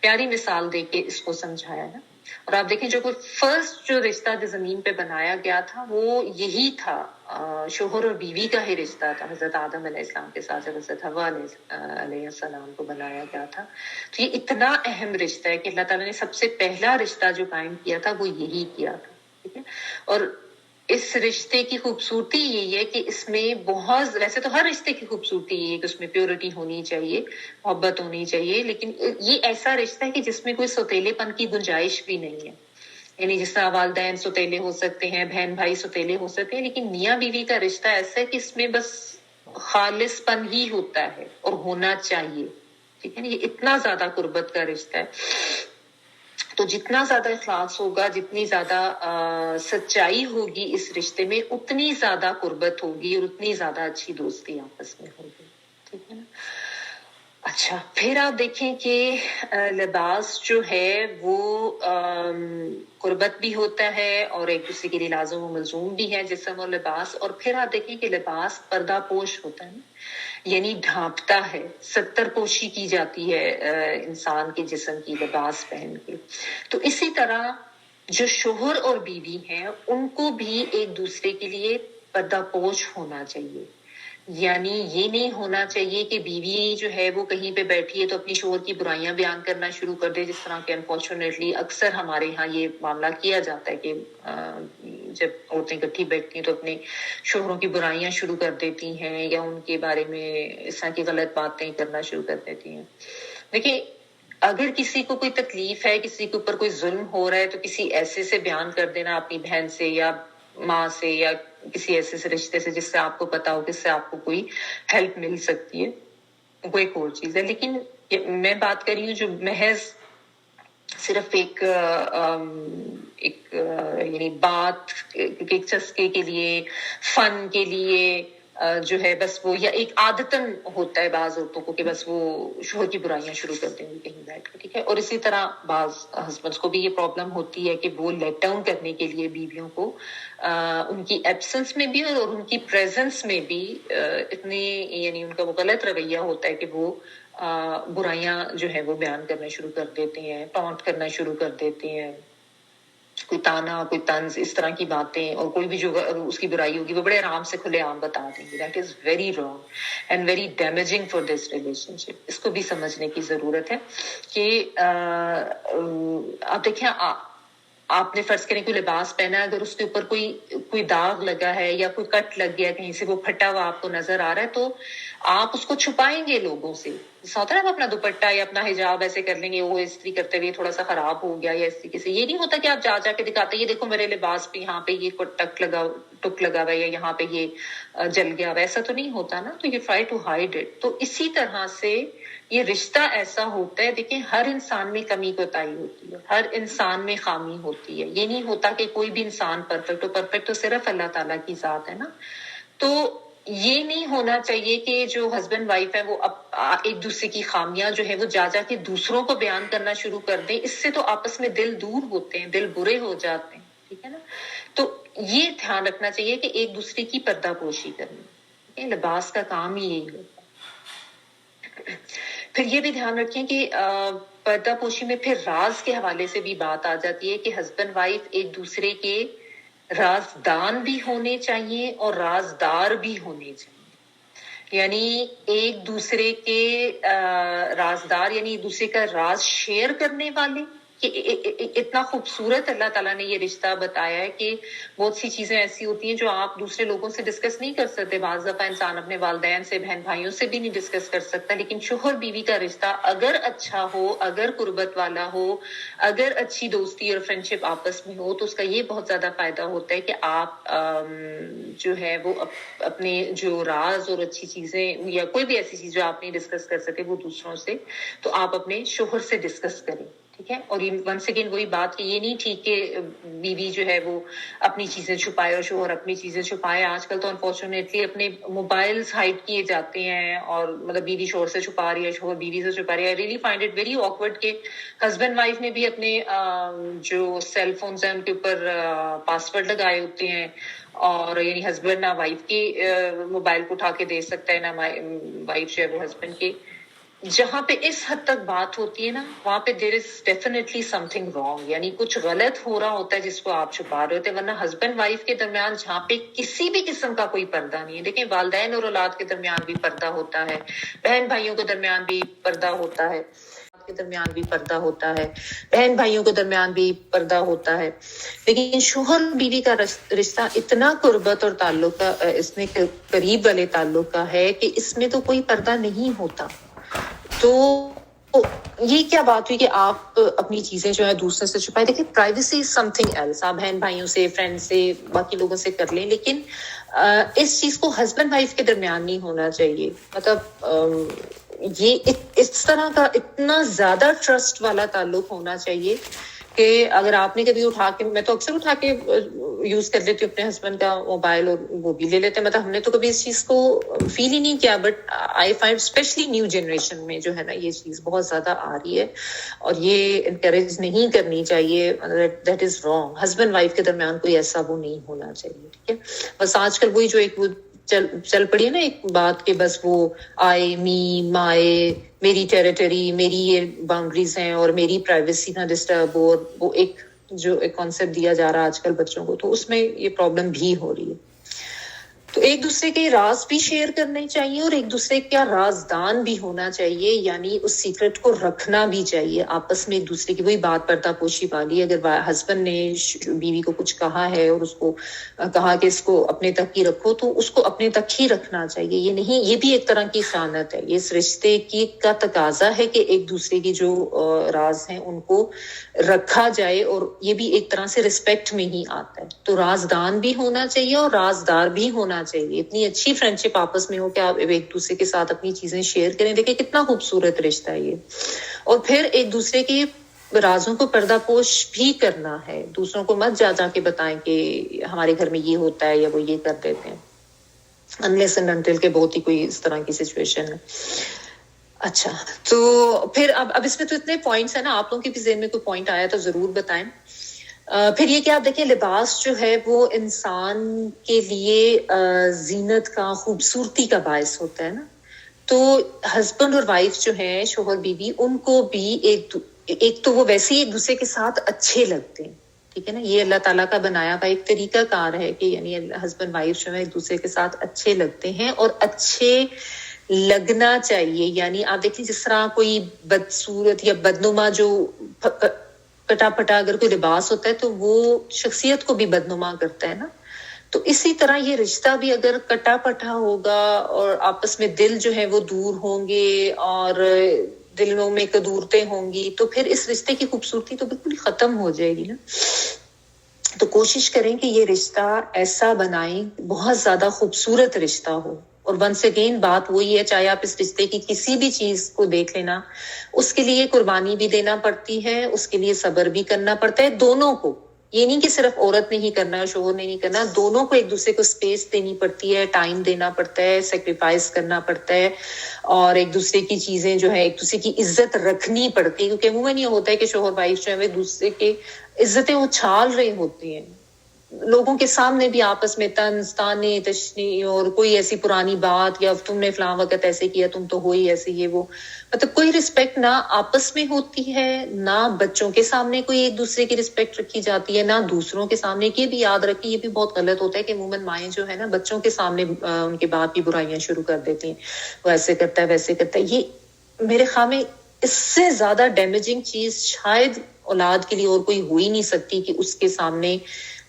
پیاری مثال دے کے اس کو سمجھایا ہے. اور آپ دیکھیں جو فرسٹ جو رشتہ جو زمین پہ بنایا گیا تھا وہ یہی تھا، شوہر اور بیوی کا ہی رشتہ تھا، حضرت آدم علیہ السلام کے ساتھ حضرت حوا علیہ السلام کو بنایا گیا تا. تو یہ اتنا اہم رشتہ ہے کہ اللہ تعالیٰ نے سب سے پہلا رشتہ جو قائم کیا تھا وہ یہی کیا تھا، ٹھیک ہے. اور اس رشتے کی خوبصورتی یہی ہے کہ اس میں بہت، ویسے تو ہر رشتے کی خوبصورتی یہ ہے کہ اس میں پیورٹی ہونی چاہیے، محبت ہونی چاہیے، لیکن یہ ایسا رشتہ ہے کہ جس میں کوئی سوتیلے پن کی گنجائش بھی نہیں ہے. یعنی جس طرح والدین سوتیلے ہو سکتے ہیں، بہن بھائی سوتیلے ہو سکتے ہیں، لیکن میاں بیوی کا رشتہ ایسا ہے کہ اس میں بس خالص پن ہی ہوتا ہے اور ہونا چاہیے، ٹھیک ہے نا. یہ اتنا زیادہ قربت کا رشتہ ہے. تو جتنا زیادہ اخلاص ہوگا، جتنی زیادہ سچائی ہوگی اس رشتے میں، اتنی زیادہ قربت ہوگی اور اتنی زیادہ اچھی دوستی آپس میں ہوگی، ٹھیک ہے نا. اچھا، پھر آپ دیکھیں کہ لباس جو ہے وہ قربت بھی ہوتا ہے اور ایک دوسرے کے لیے لازم و ملزوم بھی ہے، جسم اور لباس. اور پھر آپ دیکھیں کہ لباس پردہ پوش ہوتا ہے، یعنی ڈھانپتا ہے، ستر پوشی کی جاتی ہے انسان کے جسم کی لباس پہن کے. تو اسی طرح جو شوہر اور بیوی ہیں ان کو بھی ایک دوسرے کے لیے پردہ پوش ہونا چاہیے. یعنی یہ نہیں ہونا چاہیے کہ بیوی جو ہے وہ کہیں پہ بیٹھی ہے تو اپنی شوہر کی برائیاں بیان کرنا شروع کر دے، جس طرح کہ انفارچونیٹلی اکثر ہمارے ہاں یہ معاملہ کیا جاتا ہے کہ جب عورتیں اکٹھی بیٹھتی ہیں تو اپنے شوہروں کی برائیاں شروع کر دیتی ہیں یا ان کے بارے میں اس طرح کی غلط باتیں کرنا شروع کر دیتی ہیں. دیکھیے، اگر کسی کو کوئی تکلیف ہے، کسی کے اوپر کوئی ظلم ہو رہا ہے، تو کسی ایسے سے بیان کر دینا، اپنی بہن سے یا ماں سے یا کسی ایسے سے رشتے سے جس سے آپ کو پتا ہو کہ اس سے آپ کو کوئی ہیلپ مل سکتی ہے، وہ ایک اور چیز ہے. لیکن میں بات کر رہی ہوں جو محض صرف ایک یعنی بات ایک چسکے کے لیے، فن کے لیے جو ہے بس وہ، یا ایک عادتاً ہوتا ہے بعض عورتوں کو کہ بس وہ شوہر کی برائیاں شروع کر دیں گی کہیں بیٹھ کے، ٹھیک ہے. اور اسی طرح بعض ہسبینڈس کو بھی یہ پرابلم ہوتی ہے کہ وہ لیٹ ڈاؤن کرنے کے لیے بیویوں کو ان کی ایبسنس میں بھی اور ان کی پریزنس میں بھی اتنی، یعنی ان کا وہ غلط رویہ ہوتا ہے کہ وہ برائیاں جو ہے وہ بیان کرنا شروع کر دیتے ہیں، ٹونٹ کرنا شروع کر دیتے ہیں، کوئی تانا، کوئی طنز، اس طرح کی باتیں، اور کوئی بھی جو اس کی برائی ہوگی وہ بڑے آرام سے کھلے عام بتا دیں گے. That is very wrong and very damaging for this relationship. اس کو بھی سمجھنے کی ضرورت ہے کہ آپ دیکھیں، آپ نے فرض کریں کوئی لباس پہنا ہے، اگر اس کے اوپر کوئی داغ لگا ہے یا کوئی کٹ لگ گیا کہیں سے، وہ پھٹا ہوا آپ کو نظر آ رہا ہے، تو آپ اس کو چھپائیں گے لوگوں سے. ہوتا ہے نا، اپنا دوپٹہ یا اپنا حجاب ایسے کر لیں گے، وہ استری کرتے ہوئے تھوڑا سا خراب ہو گیا یا اس طریقے سے. یہ نہیں ہوتا کہ آپ جا کے دکھاتے یہ دیکھو میرے لباس پہ یہاں پہ یہ ٹک لگا ہوا ہے یا یہاں پہ یہ جل گیا ہوا، ایسا تو نہیں ہوتا نا. تو یہ ٹرائی ٹو ہائڈ اٹ. تو اسی طرح سے یہ رشتہ ایسا ہوتا ہے. دیکھیں، ہر انسان میں کمی کوتاہی ہوتی ہے، ہر انسان میں خامی ہوتی ہے. یہ نہیں ہوتا کہ کوئی بھی انسان پرفیکٹ ہو، پرفیکٹ تو صرف اللہ تعالیٰ کی ذات ہے نا. تو یہ نہیں ہونا چاہیے کہ جو ہسبینڈ وائف ہے وہ ایک دوسرے کی خامیاں جو ہے وہ جا کے دوسروں کو بیان کرنا شروع کر دیں. اس سے تو آپس میں دل دور ہوتے ہیں، دل برے ہو جاتے ہیں، ٹھیک ہے نا. تو یہ دھیان رکھنا چاہیے کہ ایک دوسرے کی پردہ پوشی کرنی، لباس کا کام ہی یہی ہوتا ہے. پھر یہ بھی دھیان رکھیں کہ پردہ پوشی میں پھر راز کے حوالے سے بھی بات آ جاتی ہے کہ ہسبینڈ وائف ایک دوسرے کے رازدان بھی ہونے چاہیے اور رازدار بھی ہونے چاہیے. یعنی ایک دوسرے کے رازدار، یعنی ایک دوسرے کا راز شیئر کرنے والے، کہ اتنا خوبصورت اللہ تعالیٰ نے یہ رشتہ بتایا ہے کہ بہت سی چیزیں ایسی ہوتی ہیں جو آپ دوسرے لوگوں سے ڈسکس نہیں کر سکتے. بعض دفعہ انسان اپنے والدین سے, بہن بھائیوں سے بھی نہیں ڈسکس کر سکتا, لیکن شوہر بیوی کا رشتہ اگر اچھا ہو, اگر قربت والا ہو, اگر اچھی دوستی اور فرینڈشپ آپس میں ہو, تو اس کا یہ بہت زیادہ فائدہ ہوتا ہے کہ آپ جو ہے وہ اپنے جو راز اور اچھی چیزیں یا کوئی بھی ایسی چیز جو آپ نہیں ڈسکس کر سکے وہ دوسروں سے, تو آپ اپنے شوہر سے ڈسکس کریں. ٹھیک ہے. اور ونس اگین وہی بات کہ یہ نہیں ٹھیک کہ بیوی جو ہے وہ اپنی چیزیں چھپائے اور شوہر اپنی چیزیں چھپائے. آج کل تو انفارچونیٹلی اپنے موبائلز ہائڈ کیے جاتے ہیں, اور مطلب بیوی شوہر سے چھپا رہی ہے, شوہر بیوی سے چھپا رہی ہے. I really find it very awkward کہ ہسبینڈ وائف نے بھی اپنے جو سیل فونز ہیں ان کے اوپر پاسورڈ لگائے ہوتے ہیں, اور یعنی ہسبینڈ نہ وائف کی موبائل کو اٹھا کے دے سکتا ہے, نہ وائف جو ہے وہ ہسبینڈ کے. جہاں پہ اس حد تک بات ہوتی ہے نا, وہاں پہ there is definitely something wrong, یعنی کچھ غلط ہو رہا ہوتا ہے جس کو آپ چھپا رہے ہوتے ہیں. ورنہ ہسبینڈ وائف کے درمیان جہاں پہ کسی بھی قسم کا کوئی پردہ نہیں ہے, دیکھیں والدین اور اولاد کے درمیان بھی پردہ ہوتا ہے, بہن بھائیوں کے درمیان بھی پردہ ہوتا ہے, کے درمیان بھی پردہ ہوتا ہے, بہن بھائیوں کے درمیان بھی پردہ ہوتا ہے. لیکن شوہر بیوی کا رشتہ اتنا قربت اور تعلق کا, اس میں قریب والے تعلق کا ہے کہ اس میں تو کوئی پردہ نہیں ہوتا. تو یہ کیا بات ہوئی کہ آپ اپنی چیزیں جو ہے دوسرے سے چھپائے. دیکھیں پرائیویسی از سم تھنگ ایلس, آپ بہن بھائیوں سے, فرینڈ سے, باقی لوگوں سے کر لیں, لیکن اس چیز کو ہسبینڈ وائف کے درمیان نہیں ہونا چاہیے. مطلب یہ اس طرح کا اتنا زیادہ ٹرسٹ والا تعلق ہونا چاہیے کہ اگر آپ نے کبھی اٹھا کے, میں تو اکثر اٹھا کے یوز کر لیتی ہوں اپنے ہسبینڈ کا موبائل, اور وہ بھی لے لیتے ہیں. مطلب ہم نے تو کبھی اس چیز کو فیل ہی نہیں کیا, but I find especially new generation میں جو ہے نا یہ چیز بہت زیادہ آ رہی ہے, اور یہ انکریج نہیں کرنی چاہیے. That is wrong. Husband wife کے درمیان کوئی ایسا وہ نہیں ہونا چاہیے. ٹھیک ہے. بس آج کل وہی جو ایک وہ چل پڑی ہے نا ایک بات کہ بس وہ آئے می مائے, میری ٹیریٹری, میری یہ باؤنڈریز ہیں اور میری پرائیویسی نہ ڈسٹرب ہو, اور وہ ایک جو ایک کانسیپٹ دیا جا رہا ہے آج کل بچوں کو, تو اس میں یہ پرابلم بھی ہو رہی ہے. تو ایک دوسرے کے راز بھی شیئر کرنے چاہیے, اور ایک دوسرے کا رازدان بھی ہونا چاہیے, یعنی اس سیکرٹ کو رکھنا بھی چاہیے آپس میں ایک دوسرے کی. وہی بات پردہ پوشی والی, اگر ہسبینڈ نے بیوی کو کچھ کہا ہے اور اس کو کہا کہ اس کو اپنے تک ہی رکھو, تو اس کو اپنے تک ہی رکھنا چاہیے. یہ نہیں, یہ بھی ایک طرح کی خیانت ہے. یہ اس رشتے کی کا تقاضا ہے کہ ایک دوسرے کی جو راز ہیں ان کو رکھا جائے, اور یہ بھی ایک طرح سے رسپیکٹ میں ہی آتا ہے. تو رازدان بھی ہونا چاہیے اور رازدار بھی ہونا چاہیے. اتنی اچھی فرینڈشپ آپس میں ہو کہ آپ ایک دوسرے کے ساتھ اپنی چیزیں شیئر کریں. دیکھیں کتنا خوبصورت رشتہ ہے یہ. اور پھر ایک دوسرے کی رازوں کو پردہ پوش بھی کرنا ہے. دوسروں کو مت جا کے بتائیں کہ ہمارے گھر میں یہ ہوتا ہے یا وہ یہ کر دیتے ہیں, unless and until کہ بہت ہی کوئی اس طرح کی سچویشن ہے. اچھا, تو پھر اب اس میں تو اتنے پوائنٹس ہیں نا, آپ لوگوں کے بھی ذہن میں کوئی پوائنٹ آیا تو ضرور بتائیں. پھر یہ کہ آپ دیکھیں لباس جو ہے وہ انسان کے لیے زینت کا, خوبصورتی کا باعث ہوتا ہے نا. تو ہسبینڈ اور وائف جو ہیں, شوہر بیوی, ان کو بھی ایک تو وہ ویسے ہی ایک دوسرے کے ساتھ اچھے لگتے ہیں. ٹھیک ہے نا, یہ اللہ تعالیٰ کا بنایا ہوا ایک طریقہ کار ہے کہ یعنی ہسبینڈ وائف جو ہے ایک دوسرے کے ساتھ اچھے لگتے ہیں, اور اچھے لگنا چاہیے. یعنی آپ دیکھیں جس طرح کوئی بدصورت یا بدنما جو پٹا پٹا اگر کوئی لباس ہوتا ہے تو وہ شخصیت کو بھی بدنما کرتا ہے نا. تو اسی طرح یہ رشتہ بھی اگر کٹا پٹا ہوگا اور آپس میں دل جو ہے وہ دور ہوں گے اور دلوں میں کدورتیں ہوں گی, تو پھر اس رشتے کی خوبصورتی تو بالکل ختم ہو جائے گی نا. تو کوشش کریں کہ یہ رشتہ ایسا بنائیں, بہت زیادہ خوبصورت رشتہ ہو. اور ونس اگین بات وہی ہے, چاہے آپ اس رشتے کی کسی بھی چیز کو دیکھ لینا, اس کے لیے قربانی بھی دینا پڑتی ہے, اس کے لیے صبر بھی کرنا پڑتا ہے, دونوں کو. یہ نہیں کہ صرف عورت نے ہی کرنا ہے, شوہر نے نہیں کرنا, دونوں کو ایک دوسرے کو اسپیس دینی پڑتی ہے, ٹائم دینا پڑتا ہے, سیکریفائس کرنا پڑتا ہے, اور ایک دوسرے کی چیزیں جو ہے ایک دوسرے کی عزت رکھنی پڑتی ہے. کیونکہ عموماً یہ ہوتا ہے کہ شوہر وائف جو ہے ایک دوسرے کے عزتیں اچھال رہے ہوتے ہیں, لوگوں کے سامنے بھی آپس میں طنز تانے تشنی اور کوئی ایسی پرانی بات, یا تم نے فلاں وقت ایسے کیا, تم تو ہو ہی ایسے, یہ وہ, مطلب کوئی رسپیکٹ نہ آپس میں ہوتی ہے, نہ بچوں کے سامنے کوئی ایک دوسرے کی رسپیکٹ رکھی جاتی ہے, نہ دوسروں کے سامنے. یہ بھی یاد رکھیں, یہ بھی بہت غلط ہوتا ہے کہ عموماً مائیں جو ہے نا بچوں کے سامنے ان کے باپ کی برائیاں شروع کر دیتی ہیں, وہ ایسے کرتا ہے ویسے کرتا ہے. یہ میرے خیال میں اس سے زیادہ ڈیمیجنگ چیز شاید اولاد کے لیے اور کوئی ہو ہی نہیں سکتی کہ اس کے سامنے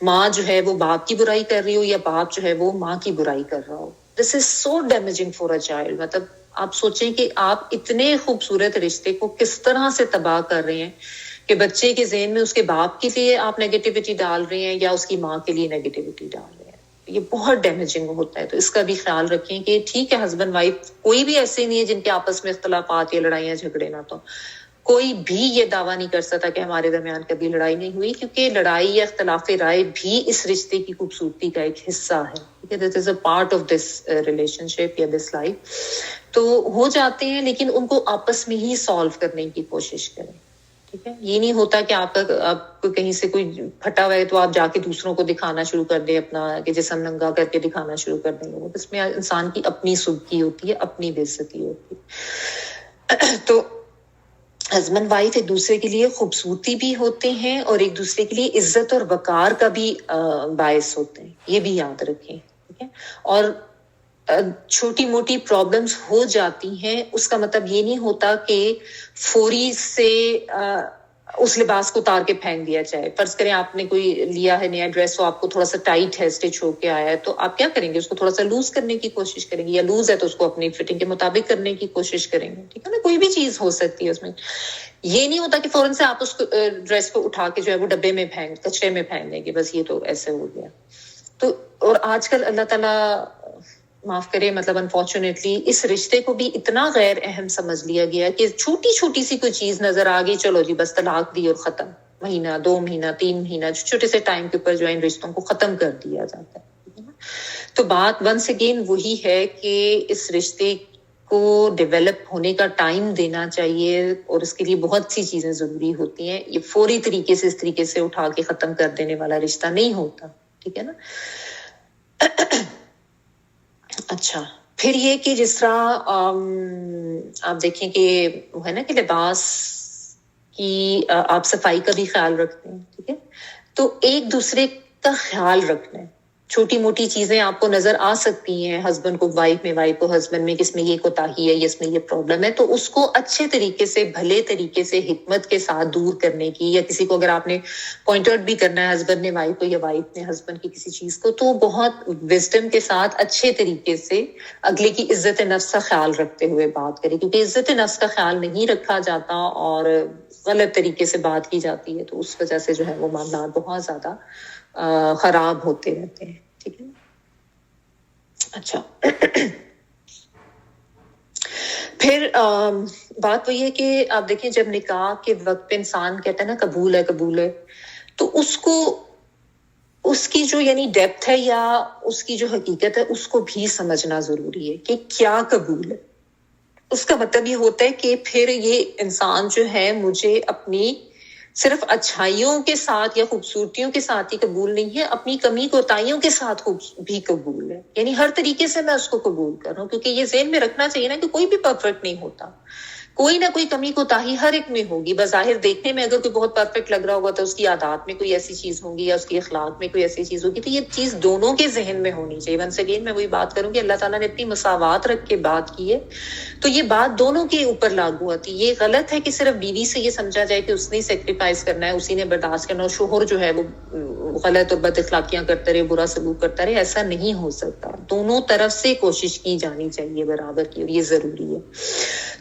ماں جو ہے وہ باپ کی برائی کر رہی ہو یا باپ جو ہے وہ ماں کی برائی کر رہا ہو. دس از سو ڈیمیجنگ فار اے چائلڈ. مطلب آپ سوچیں کہ آپ اتنے خوبصورت رشتے کو کس طرح سے تباہ کر رہے ہیں کہ بچے کے ذہن میں اس کے باپ کے لیے آپ نیگیٹیوٹی ڈال رہے ہیں یا اس کی ماں کے لیے نیگیٹیوٹی ڈال رہے ہیں. یہ بہت ڈیمیجنگ ہوتا ہے. تو اس کا بھی خیال رکھیں کہ ٹھیک ہے ہسبینڈ وائف کوئی بھی ایسے نہیں ہے جن کے آپس میں اختلافات یا لڑائیاں جھگڑے نہ تو کوئی بھی یہ دعویٰ نہیں کر سکتا کہ ہمارے درمیان کبھی لڑائی نہیں ہوئی, کیونکہ لڑائی یا اختلاف رائے بھی اس رشتے کی خوبصورتی کا ایک حصہ ہے. This is a part of this relationship یا دس لائف. تو ہو جاتے ہیں لیکن ان کو آپس میں ہی سالو کرنے کی کوشش کریں. ٹھیک ہے, یہ نہیں ہوتا کہ آپ کو کہیں سے کوئی پھٹا ہوا ہے تو آپ جا کے دوسروں کو دکھانا شروع کر دیں اپنا کہ جسم ننگا کر کے دکھانا شروع کر دیں. اس میں انسان کی اپنی سبکی ہوتی ہے, اپنی بے عزتی ہوتی ہے. تو ہسبینڈ وائف ایک دوسرے کے لیے خوبصورتی بھی ہوتے ہیں اور ایک دوسرے کے لیے عزت اور وقار کا بھی باعث ہوتے ہیں. یہ بھی یاد رکھیں. ٹھیک ہے, اور چھوٹی موٹی پرابلمز ہو جاتی ہیں اس کا مطلب یہ نہیں ہوتا کہ فوری سے اس لباس کو اتار کے پھینک دیا جائے. فرض کریں آپ نے کوئی لیا ہے نیا ڈریس تو آپ کو تھوڑا سا ٹائٹ ہے, اسٹچ ہو کے آیا ہے, تو آپ کیا کریں گے, اس کو تھوڑا سا لوز کرنے کی کوشش کریں گے, یا لوز ہے تو اس کو اپنی فٹنگ کے مطابق کرنے کی کوشش کریں گے. ٹھیک ہے نا, کوئی بھی چیز ہو سکتی ہے اس میں. یہ نہیں ہوتا کہ فوراً سے آپ اس ڈریس کو اٹھا کے جو ہے وہ ڈبے میں کچرے میں پھینک دیں گے, بس یہ تو ایسے ہو گیا. تو اور آج کل اللہ تعالیٰ معاف کرے, مطلب انفارچونیٹلی اس رشتے کو بھی اتنا غیر اہم سمجھ لیا گیا کہ چھوٹی چھوٹی سی کوئی چیز نظر آ گئی, چلو جی بس طلاق دی اور ختم. مہینہ 2 مہینہ 3 مہینہ چھوٹے سے ٹائم کے اوپر جو ہے ان رشتوں کو ختم کر دیا جاتا ہے. تو بات ونس اگین وہی ہے کہ اس رشتے کو ڈیولپ ہونے کا ٹائم دینا چاہیے, اور اس کے لیے بہت سی چیزیں ضروری ہوتی ہیں. یہ فوری طریقے سے اس طریقے سے اٹھا کے ختم کر دینے والا رشتہ نہیں ہوتا. ٹھیک ہے نا. اچھا, پھر یہ کہ جس طرح آپ دیکھیں کہ وہ ہے نا کہ لباس کی آپ صفائی کا بھی خیال رکھتے ہیں. ٹھیک ہے, تو ایک دوسرے کا خیال رکھنا ہے. چھوٹی موٹی چیزیں آپ کو نظر آ سکتی ہیں, ہسبینڈ کو وائف میں, وائف کو ہسبینڈ میں, کس میں یہ کوتاہی ہے, اس میں یہ پرابلم ہے, تو اس کو اچھے طریقے سے, بھلے طریقے سے, حکمت کے ساتھ دور کرنے کی, یا کسی کو اگر آپ نے پوائنٹ آؤٹ بھی کرنا ہے ہسبینڈ نے وائف کو یا وائف نے ہسبینڈ کی کسی چیز کو, تو بہت وزڈم کے ساتھ اچھے طریقے سے اگلے کی عزت نفس کا خیال رکھتے ہوئے بات کرے. کیونکہ عزت نفس کا خیال نہیں رکھا جاتا اور غلط طریقے سے بات کی جاتی ہے, تو اس وجہ سے جو ہے وہ معاملات بہت زیادہ خراب ہوتے رہتے ہیں. ٹھیک ہے. اچھا, پھر بات وہی ہے کہ آپ دیکھیں جب نکاح کے وقت پہ انسان کہتا ہے نا قبول ہے قبول ہے, تو اس کو اس کی جو یعنی ڈیپتھ ہے یا اس کی جو حقیقت ہے اس کو بھی سمجھنا ضروری ہے کہ کیا قبول ہے. اس کا مطلب یہ ہوتا ہے کہ پھر یہ انسان جو ہے مجھے اپنی صرف اچھائیوں کے ساتھ یا خوبصورتیوں کے ساتھ ہی قبول نہیں ہے, اپنی کمی کوتاہیوں کے ساتھ بھی قبول ہے. یعنی ہر طریقے سے میں اس کو قبول کر رہا ہوں, کیونکہ یہ ذہن میں رکھنا چاہیے نا کہ کوئی بھی پرفیکٹ نہیں ہوتا, کوئی نہ کوئی کمی کوتاہی ہر ایک میں ہوگی. بظاہر دیکھنے میں اگر کوئی بہت پرفیکٹ لگ رہا ہوگا تو اس کی عادات میں کوئی ایسی چیز ہوگی یا اس کی اخلاق میں کوئی ایسی چیز ہوگی, تو یہ چیز دونوں کے ذہن میں ہونی چاہیے. ونس اگین میں وہی بات کروں کہ اللہ تعالیٰ نے اتنی مساوات رکھ کے بات کی ہے, تو یہ بات دونوں کے اوپر لاگو ہوتی ہے. یہ غلط ہے کہ صرف بیوی سے یہ سمجھا جائے کہ اس نے سیکریفائس کرنا ہے, اسی نے برداشت کرنا, اور شوہر جو ہے وہ غلط اور بد اخلاقیاں کرتا رہے, برا سلوک کرتا رہے. ایسا نہیں ہو سکتا, دونوں طرف سے کوشش کی جانی چاہیے برابر کی, اور یہ ضروری ہے.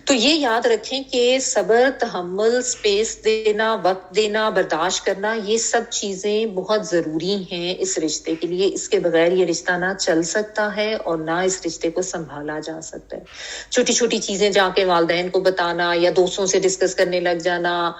تو یہ یاد رکھیں کہ صبر, تحمل, سپیس دینا, وقت دینا, برداشت کرنا, یہ سب چیزیں بہت ضروری ہیں اس رشتے کے لیے. اس کے بغیر یہ رشتہ نہ چل سکتا ہے اور نہ اس رشتے کو سنبھالا جا سکتا ہے. چھوٹی چھوٹی چیزیں جا کے والدین کو بتانا یا دوستوں سے ڈسکس کرنے لگ جانا,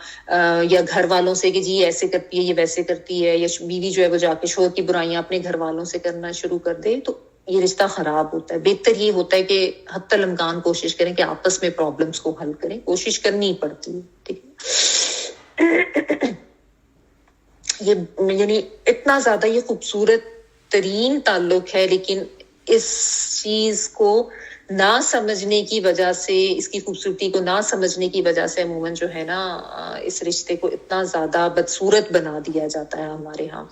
یا گھر والوں سے کہ جی ایسے کرتی ہے یہ ویسے کرتی ہے, یا بیوی جو ہے وہ جا کے شوہر کی برائیاں اپنے گھر والوں سے کرنا شروع کر دے, تو یہ رشتہ خراب ہوتا ہے. بہتر یہ ہوتا ہے کہ حتی الامکان کوشش کریں کہ آپس میں پرابلمس کو حل کریں, کوشش کرنی پڑتی ہے. ٹھیک ہے, یہ یعنی اتنا زیادہ یہ خوبصورت ترین تعلق ہے, لیکن اس چیز کو نہ سمجھنے کی وجہ سے, اس کی خوبصورتی کو نہ سمجھنے کی وجہ سے عموماً جو ہے نا اس رشتے کو اتنا زیادہ بدصورت بنا دیا جاتا ہے ہمارے ہاں.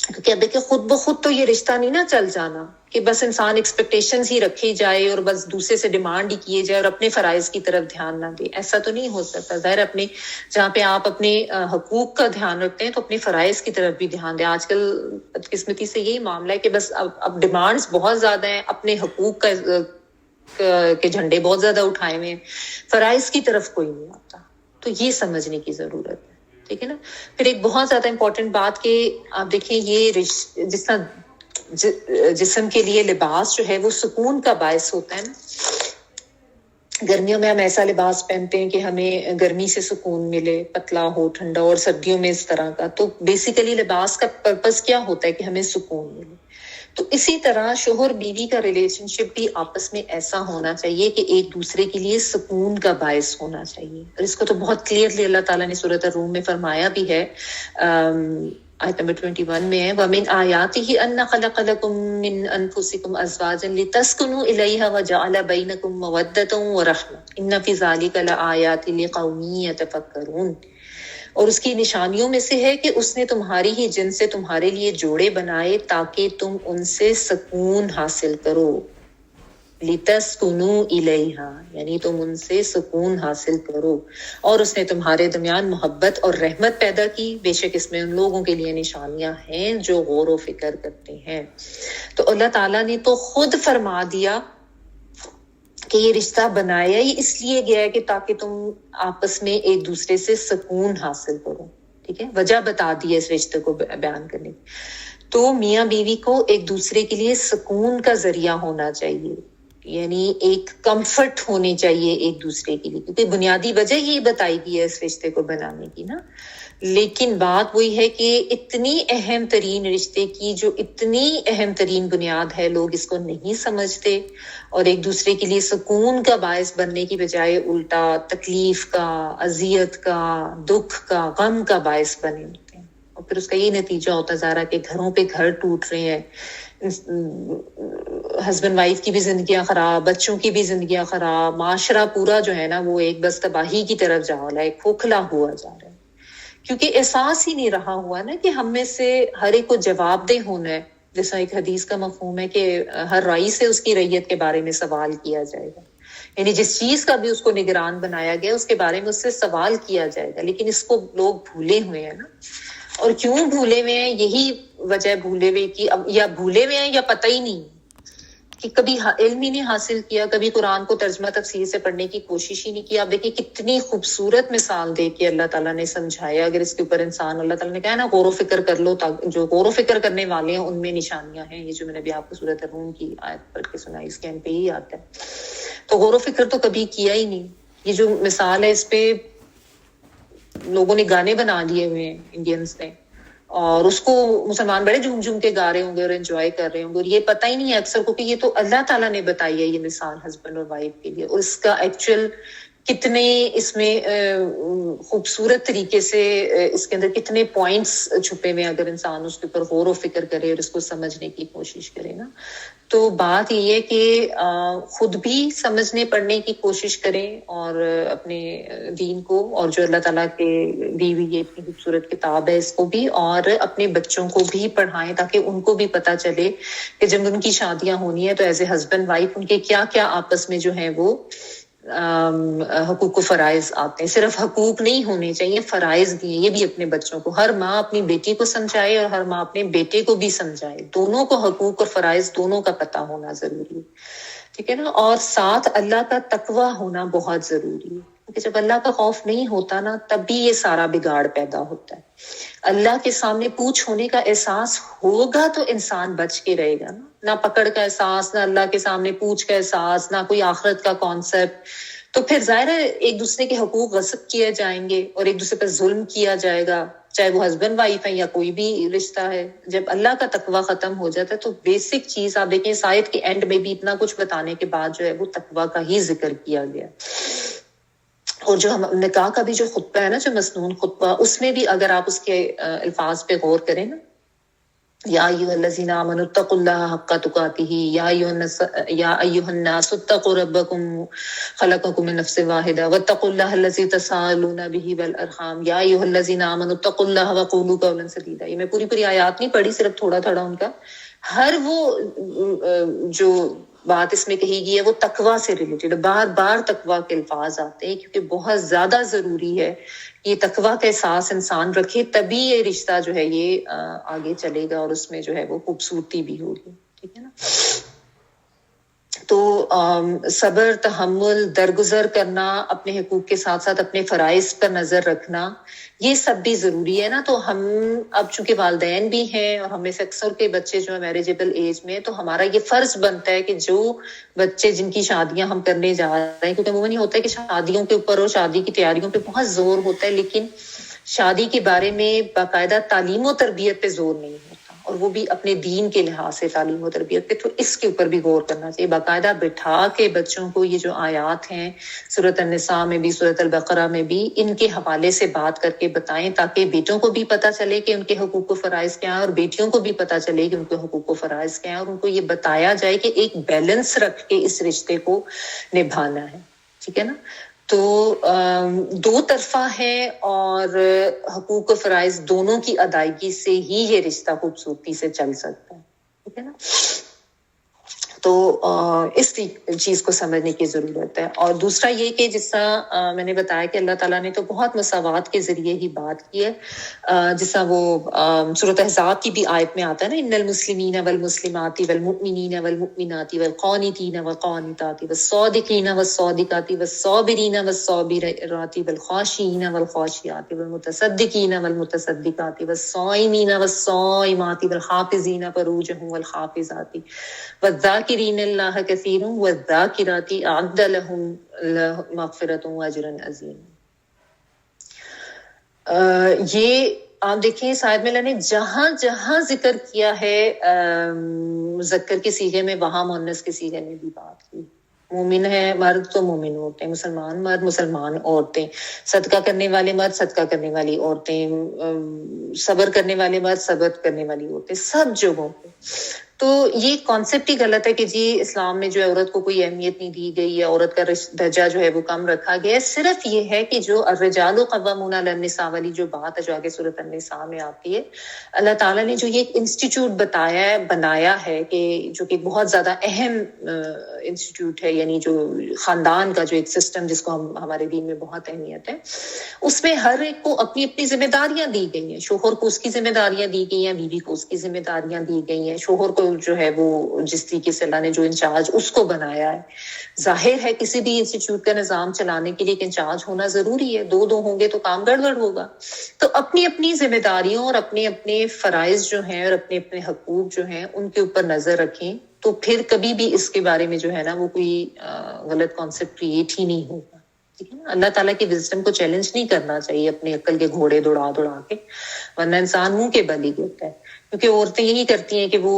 کیونکہ اب دیکھیں خود بخود تو یہ رشتہ نہیں نا چل جانا کہ بس انسان ایکسپیکٹیشنز ہی رکھی جائے اور بس دوسرے سے ڈیمانڈ ہی کیے جائے اور اپنے فرائض کی طرف دھیان نہ دے. ایسا تو نہیں ہو سکتا. ظاہر اپنے جہاں پہ آپ اپنے حقوق کا دھیان رکھتے ہیں تو اپنے فرائض کی طرف بھی دھیان دیں. آج کل بدقسمتی سے یہی معاملہ ہے کہ بس اب ڈیمانڈز بہت زیادہ ہیں, اپنے حقوق کے جھنڈے بہت زیادہ اٹھائے ہوئے ہیں, فرائض کی طرف کوئی نہیں آتا. تو یہ سمجھنے کی ضرورت ہے, ٹھیک ہے نا. پھر ایک بہت زیادہ امپورٹنٹ بات کہ آپ دیکھیں یہ جس طرح جسم کے لیے لباس جو ہے وہ سکون کا باعث ہوتا ہے نا. گرمیوں میں ہم ایسا لباس پہنتے ہیں کہ ہمیں گرمی سے سکون ملے, پتلا ہو, ٹھنڈا, اور سردیوں میں اس طرح کا. تو بیسیکلی لباس کا پرپس کیا ہوتا ہے کہ ہمیں سکون ملے. تو اسی طرح شوہر بیوی کا ریلیشن شپ بھی آپس میں ایسا ہونا چاہیے کہ ایک دوسرے کے لیے سکون کا باعث ہونا چاہیے. اور اس کو تو بہت کلیئرلی اللہ تعالیٰ نے سورۃ الروم میں فرمایا بھی ہے, آیت نمبر 21 میں ہے, وَمِنْ آیَاتِهِ أَنَّ خَلَقَ لَكُم مِّنْ أَنفُسِكُمْ أَزْوَاجًا لِتَسْكُنُوا إِلَيْهَا وَجَعَلَ بَيْنَكُم مَّوَدَّةً وَرَحْمَةً إِنَّ فِي ذَلِكَ لَآيَاتٍ لِقَوْمٍ يَتَفَكَّرُونَ. اور اس کی نشانیوں میں سے ہے کہ اس نے تمہاری ہی جن سے تمہارے لیے جوڑے بنائے تاکہ تم ان سے سکون حاصل کرو. لِتَسْكُنُوا إِلَيْهَا یعنی تم ان سے سکون حاصل کرو. اور اس نے تمہارے درمیان محبت اور رحمت پیدا کی, بے شک اس میں ان لوگوں کے لیے نشانیاں ہیں جو غور و فکر کرتے ہیں. تو اللہ تعالیٰ نے تو خود فرما دیا کہ یہ رشتہ بنایا ہی اس لیے گیا ہے کہ تاکہ تم آپس میں ایک دوسرے سے سکون حاصل کرو. ٹھیک ہے, وجہ بتا دی ہے اس رشتے کو بیان کرنے کی. تو میاں بیوی کو ایک دوسرے کے لیے سکون کا ذریعہ ہونا چاہیے, یعنی ایک کمفرٹ ہونی چاہیے ایک دوسرے کے لیے, کیونکہ بنیادی وجہ یہی بتائی گئی ہے اس رشتے کو بنانے کی نا. لیکن بات وہی ہے کہ اتنی اہم ترین رشتے کی جو اتنی اہم ترین بنیاد ہے, لوگ اس کو نہیں سمجھتے اور ایک دوسرے کے لیے سکون کا باعث بننے کی بجائے الٹا تکلیف کا, اذیت کا, دکھ کا, غم کا باعث بنے ہوتے ہیں. اور پھر اس کا یہ نتیجہ ہوتا جا رہا ہے کہ گھروں پہ گھر ٹوٹ رہے ہیں, ہسبینڈ وائف کی بھی زندگیاں خراب, بچوں کی بھی زندگیاں خراب, معاشرہ پورا جو ہے نا وہ ایک بس تباہی کی طرف جا رہا ہے, کھوکھلا ہوا جا رہا ہے. کیونکہ احساس ہی نہیں رہا ہوا نا کہ ہم میں سے ہر ایک کو جواب دہ ہونا ہے. جیسا ایک حدیث کا مفہوم ہے کہ ہر رائی سے اس کی ریت کے بارے میں سوال کیا جائے گا, یعنی جس چیز کا بھی اس کو نگران بنایا گیا اس کے بارے میں اس سے سوال کیا جائے گا. لیکن اس کو لوگ بھولے ہوئے ہیں نا. اور کیوں بھولے ہوئے ہیں, یہی وجہ بھولے ہوئے کی, اب یا بھولے ہوئے ہیں یا پتہ ہی نہیں کہ کبھی علم ہی نہیں حاصل کیا, کبھی قرآن کو ترجمہ تفسیر سے پڑھنے کی کوشش ہی نہیں کیا. آپ دیکھیں کتنی خوبصورت مثال دے کے اللہ تعالیٰ نے سمجھایا. اگر اس کے اوپر انسان, اللہ تعالیٰ نے کہا نا غور و فکر کر لو, جو غور و فکر کرنے والے ہیں ان میں نشانیاں ہیں. یہ جو میں نے ابھی آپ کو سورۃ الروم کی آیت پڑھ کے سنائی اس کے ہم پہ ہی آتا ہے. تو غور و فکر تو کبھی کیا ہی نہیں. یہ جو مثال ہے اس پہ لوگوں نے گانے بنا لیے ہوئے ہیں انڈینس نے, اور اس کو مسلمان بڑے جھوم جھوم کے گا رہے ہوں گے اور انجوائے کر رہے ہوں گے, اور یہ پتہ ہی نہیں ہے اکثر کو کہ یہ تو اللہ تعالیٰ نے بتائی ہے یہ مثال ہسبینڈ اور وائف کے لیے, اور اس کا ایکچوئل کتنے اس میں خوبصورت طریقے سے اس کے اندر کتنے پوائنٹس چھپے ہوئے, اگر انسان اس کے اوپر غور و فکر کرے اور اس کو سمجھنے کی کوشش کرے نا. تو بات یہ ہے کہ خود بھی سمجھنے پڑھنے کی کوشش کریں اور اپنے دین کو, اور جو اللہ تعالیٰ کے دی ہوئی یہ اتنی خوبصورت کتاب ہے اس کو بھی, اور اپنے بچوں کو بھی پڑھائیں تاکہ ان کو بھی پتہ چلے کہ جب ان کی شادیاں ہونی ہے تو ایز اے ہسبینڈ وائف ان کے کیا کیا آپس میں جو ہیں وہ حقوق و فرائض آتے ہیں. صرف حقوق نہیں ہونے چاہیے, فرائض بھی ہیں. یہ بھی اپنے بچوں کو, ہر ماں اپنی بیٹی کو سمجھائے اور ہر ماں اپنے بیٹے کو بھی سمجھائے. دونوں کو حقوق اور فرائض دونوں کا پتہ ہونا ضروری ہے, ٹھیک ہے نا. اور ساتھ اللہ کا تقویٰ ہونا بہت ضروری ہے, کیونکہ جب اللہ کا خوف نہیں ہوتا نا تب بھی یہ سارا بگاڑ پیدا ہوتا ہے. اللہ کے سامنے پوچھ ہونے کا احساس ہوگا تو انسان بچ کے رہے گا نا. نہ پکڑ کا احساس, نہ اللہ کے سامنے پوچھ کا احساس, نہ کوئی آخرت کا کانسیپٹ, تو پھر ظاہر ہے ایک دوسرے کے حقوق غصب کیے جائیں گے اور ایک دوسرے پر ظلم کیا جائے گا, چاہے وہ ہسبینڈ وائف ہے یا کوئی بھی رشتہ ہے. جب اللہ کا تقویٰ ختم ہو جاتا ہے تو بیسک چیز آپ دیکھیں اس آیت کے اینڈ میں بھی اتنا کچھ بتانے کے بعد جو ہے وہ تقویٰ کا ہی ذکر کیا گیا. اور جو ہم نکاح کا بھی جو خطبہ ہے نا, جو مسنون خطبہ, اس میں بھی اگر آپ اس کے الفاظ پہ غور کریں نا, یا ایھا الذین آمنوا اتقوا اللہ حق تقاتہ یا ایھا الناس اتقوا ربکم خلقکم من نفس واحدہ واتقوا اللہ الذی تساءلون بہ والارحام یا ایھا الذین آمنوا اتقوا اللہ وقولوا قولا سدیدا. یہ میں پوری آیات نہیں پڑھی، صرف تھوڑا ان کا. ہر وہ جو بات اس میں کہی گئی ہے وہ تقویٰ سے ریلیٹڈ، بار بار تقویٰ کے الفاظ آتے ہیں کیونکہ بہت زیادہ ضروری ہے یہ تقویٰ کا احساس انسان رکھے، تبھی یہ رشتہ جو ہے یہ آگے چلے گا اور اس میں جو ہے وہ خوبصورتی بھی ہوگی. ٹھیک ہے نا. تو صبر، تحمل، درگزر کرنا، اپنے حقوق کے ساتھ ساتھ اپنے فرائض پر نظر رکھنا، یہ سب بھی ضروری ہے نا. تو ہم اب چونکہ والدین بھی ہیں اور ہمیں سے اکثر کے بچے جو ہے میریجیبل ایج میں، تو ہمارا یہ فرض بنتا ہے کہ جو بچے جن کی شادیاں ہم کرنے جا رہے ہیں، کیونکہ عموماً یہ ہوتا ہے کہ شادیوں کے اوپر اور شادی کی تیاریوں پہ بہت زور ہوتا ہے، لیکن شادی کے بارے میں باقاعدہ تعلیم و تربیت پہ زور نہیں ہوتا، اور وہ بھی اپنے دین کے لحاظ سے تعلیم و تربیت پہ. تو اس کے اوپر بھی غور کرنا چاہیے، باقاعدہ بٹھا کے بچوں کو یہ جو آیات ہیں سورۃ النساء میں بھی، سورۃ البقرہ میں بھی، ان کے حوالے سے بات کر کے بتائیں، تاکہ بیٹوں کو بھی پتہ چلے کہ ان کے حقوق و فرائض کیا ہیں، اور بیٹیوں کو بھی پتہ چلے کہ ان کے حقوق و فرائض کیا ہیں، اور ان کو یہ بتایا جائے کہ ایک بیلنس رکھ کے اس رشتے کو نبھانا ہے. ٹھیک ہے نا. تو دو طرفہ ہے، اور حقوق و فرائض دونوں کی ادائیگی سے ہی یہ رشتہ خوبصورتی سے چل سکتا ہے. ٹھیک ہے نا. تو اس چیز کو سمجھنے کی ضرورت ہے. اور دوسرا یہ کہ جس طرح میں نے بتایا کہ اللہ تعالیٰ نے تو بہت مساوات کے ذریعے ہی بات کی ہے، جس طرح وہ سورۃ احزاب کی بھی آیت میں آتا ہے نا، ان المسلمین والمسلمات والمؤمنین والمؤمنات والقانتین والقانتات والصادقین والصادقات والصابرین والصابرات والخاشعین والخاشعات والمتصدقین والمتصدقات والصائمین والصائمات والحافظین فروجهم والحافظات والذاکرین اللہ کثیر والذاکرات اعد لهم مغفرۃ واجرا عظیما. یہ آپ دیکھیں اس آیت میں اللہ نے جہاں جہاں ذکر کیا ہے مذکر کے صیغے میں، وہاں مؤنث کے صیغے میں بھی بات کی. مومن ہے مرد تو مومن عورتیں، مسلمان مرد مسلمان عورتیں، صدقہ کرنے والے مرد صدقہ کرنے والی عورتیں، صبر کرنے والے مرد صبر کرنے والی عورتیں، سب جگہوں پہ. تو یہ کانسیپٹ ہی غلط ہے کہ جی اسلام میں جو ہے عورت کو کوئی اہمیت نہیں دی گئی ہے، عورت کا درجہ جو ہے وہ کم رکھا گیا ہے. صرف یہ ہے کہ جو الرجال قوامون علی النساء والی جو بات ہے جو آگے سورۃ النساء میں آتی ہے، اللہ تعالیٰ نے جو یہ ایک انسٹیٹیوٹ بنایا ہے کہ جو کہ بہت زیادہ اہم انسٹیٹیوٹ ہے، یعنی جو خاندان کا جو ایک سسٹم جس کو ہمارے دین میں بہت اہمیت ہے، اس میں ہر ایک کو اپنی اپنی ذمہ داریاں دی گئی ہیں. شوہر کو اس کی ذمہ داریاں دی گئی ہیں، بیوی کو اس کی ذمہ داریاں دی گئی ہیں. شوہر کو جو ہے وہ جس طریقے سے اللہ نے جو انچارج اس کو بنایا ہے. ظاہر ہے کسی بھی انسٹیٹیوٹ کا نظام چلانے کے لیے ایک انچارج ہونا ضروری ہے، دو ہوں گے تو کام گڑبڑ ہوگا. تو اپنی اپنی ذمہ داریوں اور اپنے اپنے فرائض جو ہیں اور اپنے اپنے حقوق جو ہیں ان کے اوپر نظر رکھیں، تو پھر کبھی بھی اس کے بارے میں جو ہے نا وہ کوئی غلط کانسیپٹ کریٹ ہی نہیں ہوگا. ٹھیک ہے نا. اللہ تعالیٰ کی وزڈم کو چیلنج نہیں کرنا چاہیے اپنے عقل کے گھوڑے دوڑا کے، ورنہ انسان منہ کے بل ہی گرتا ہے. کیونکہ عورتیں یہی کرتی ہیں کہ وہ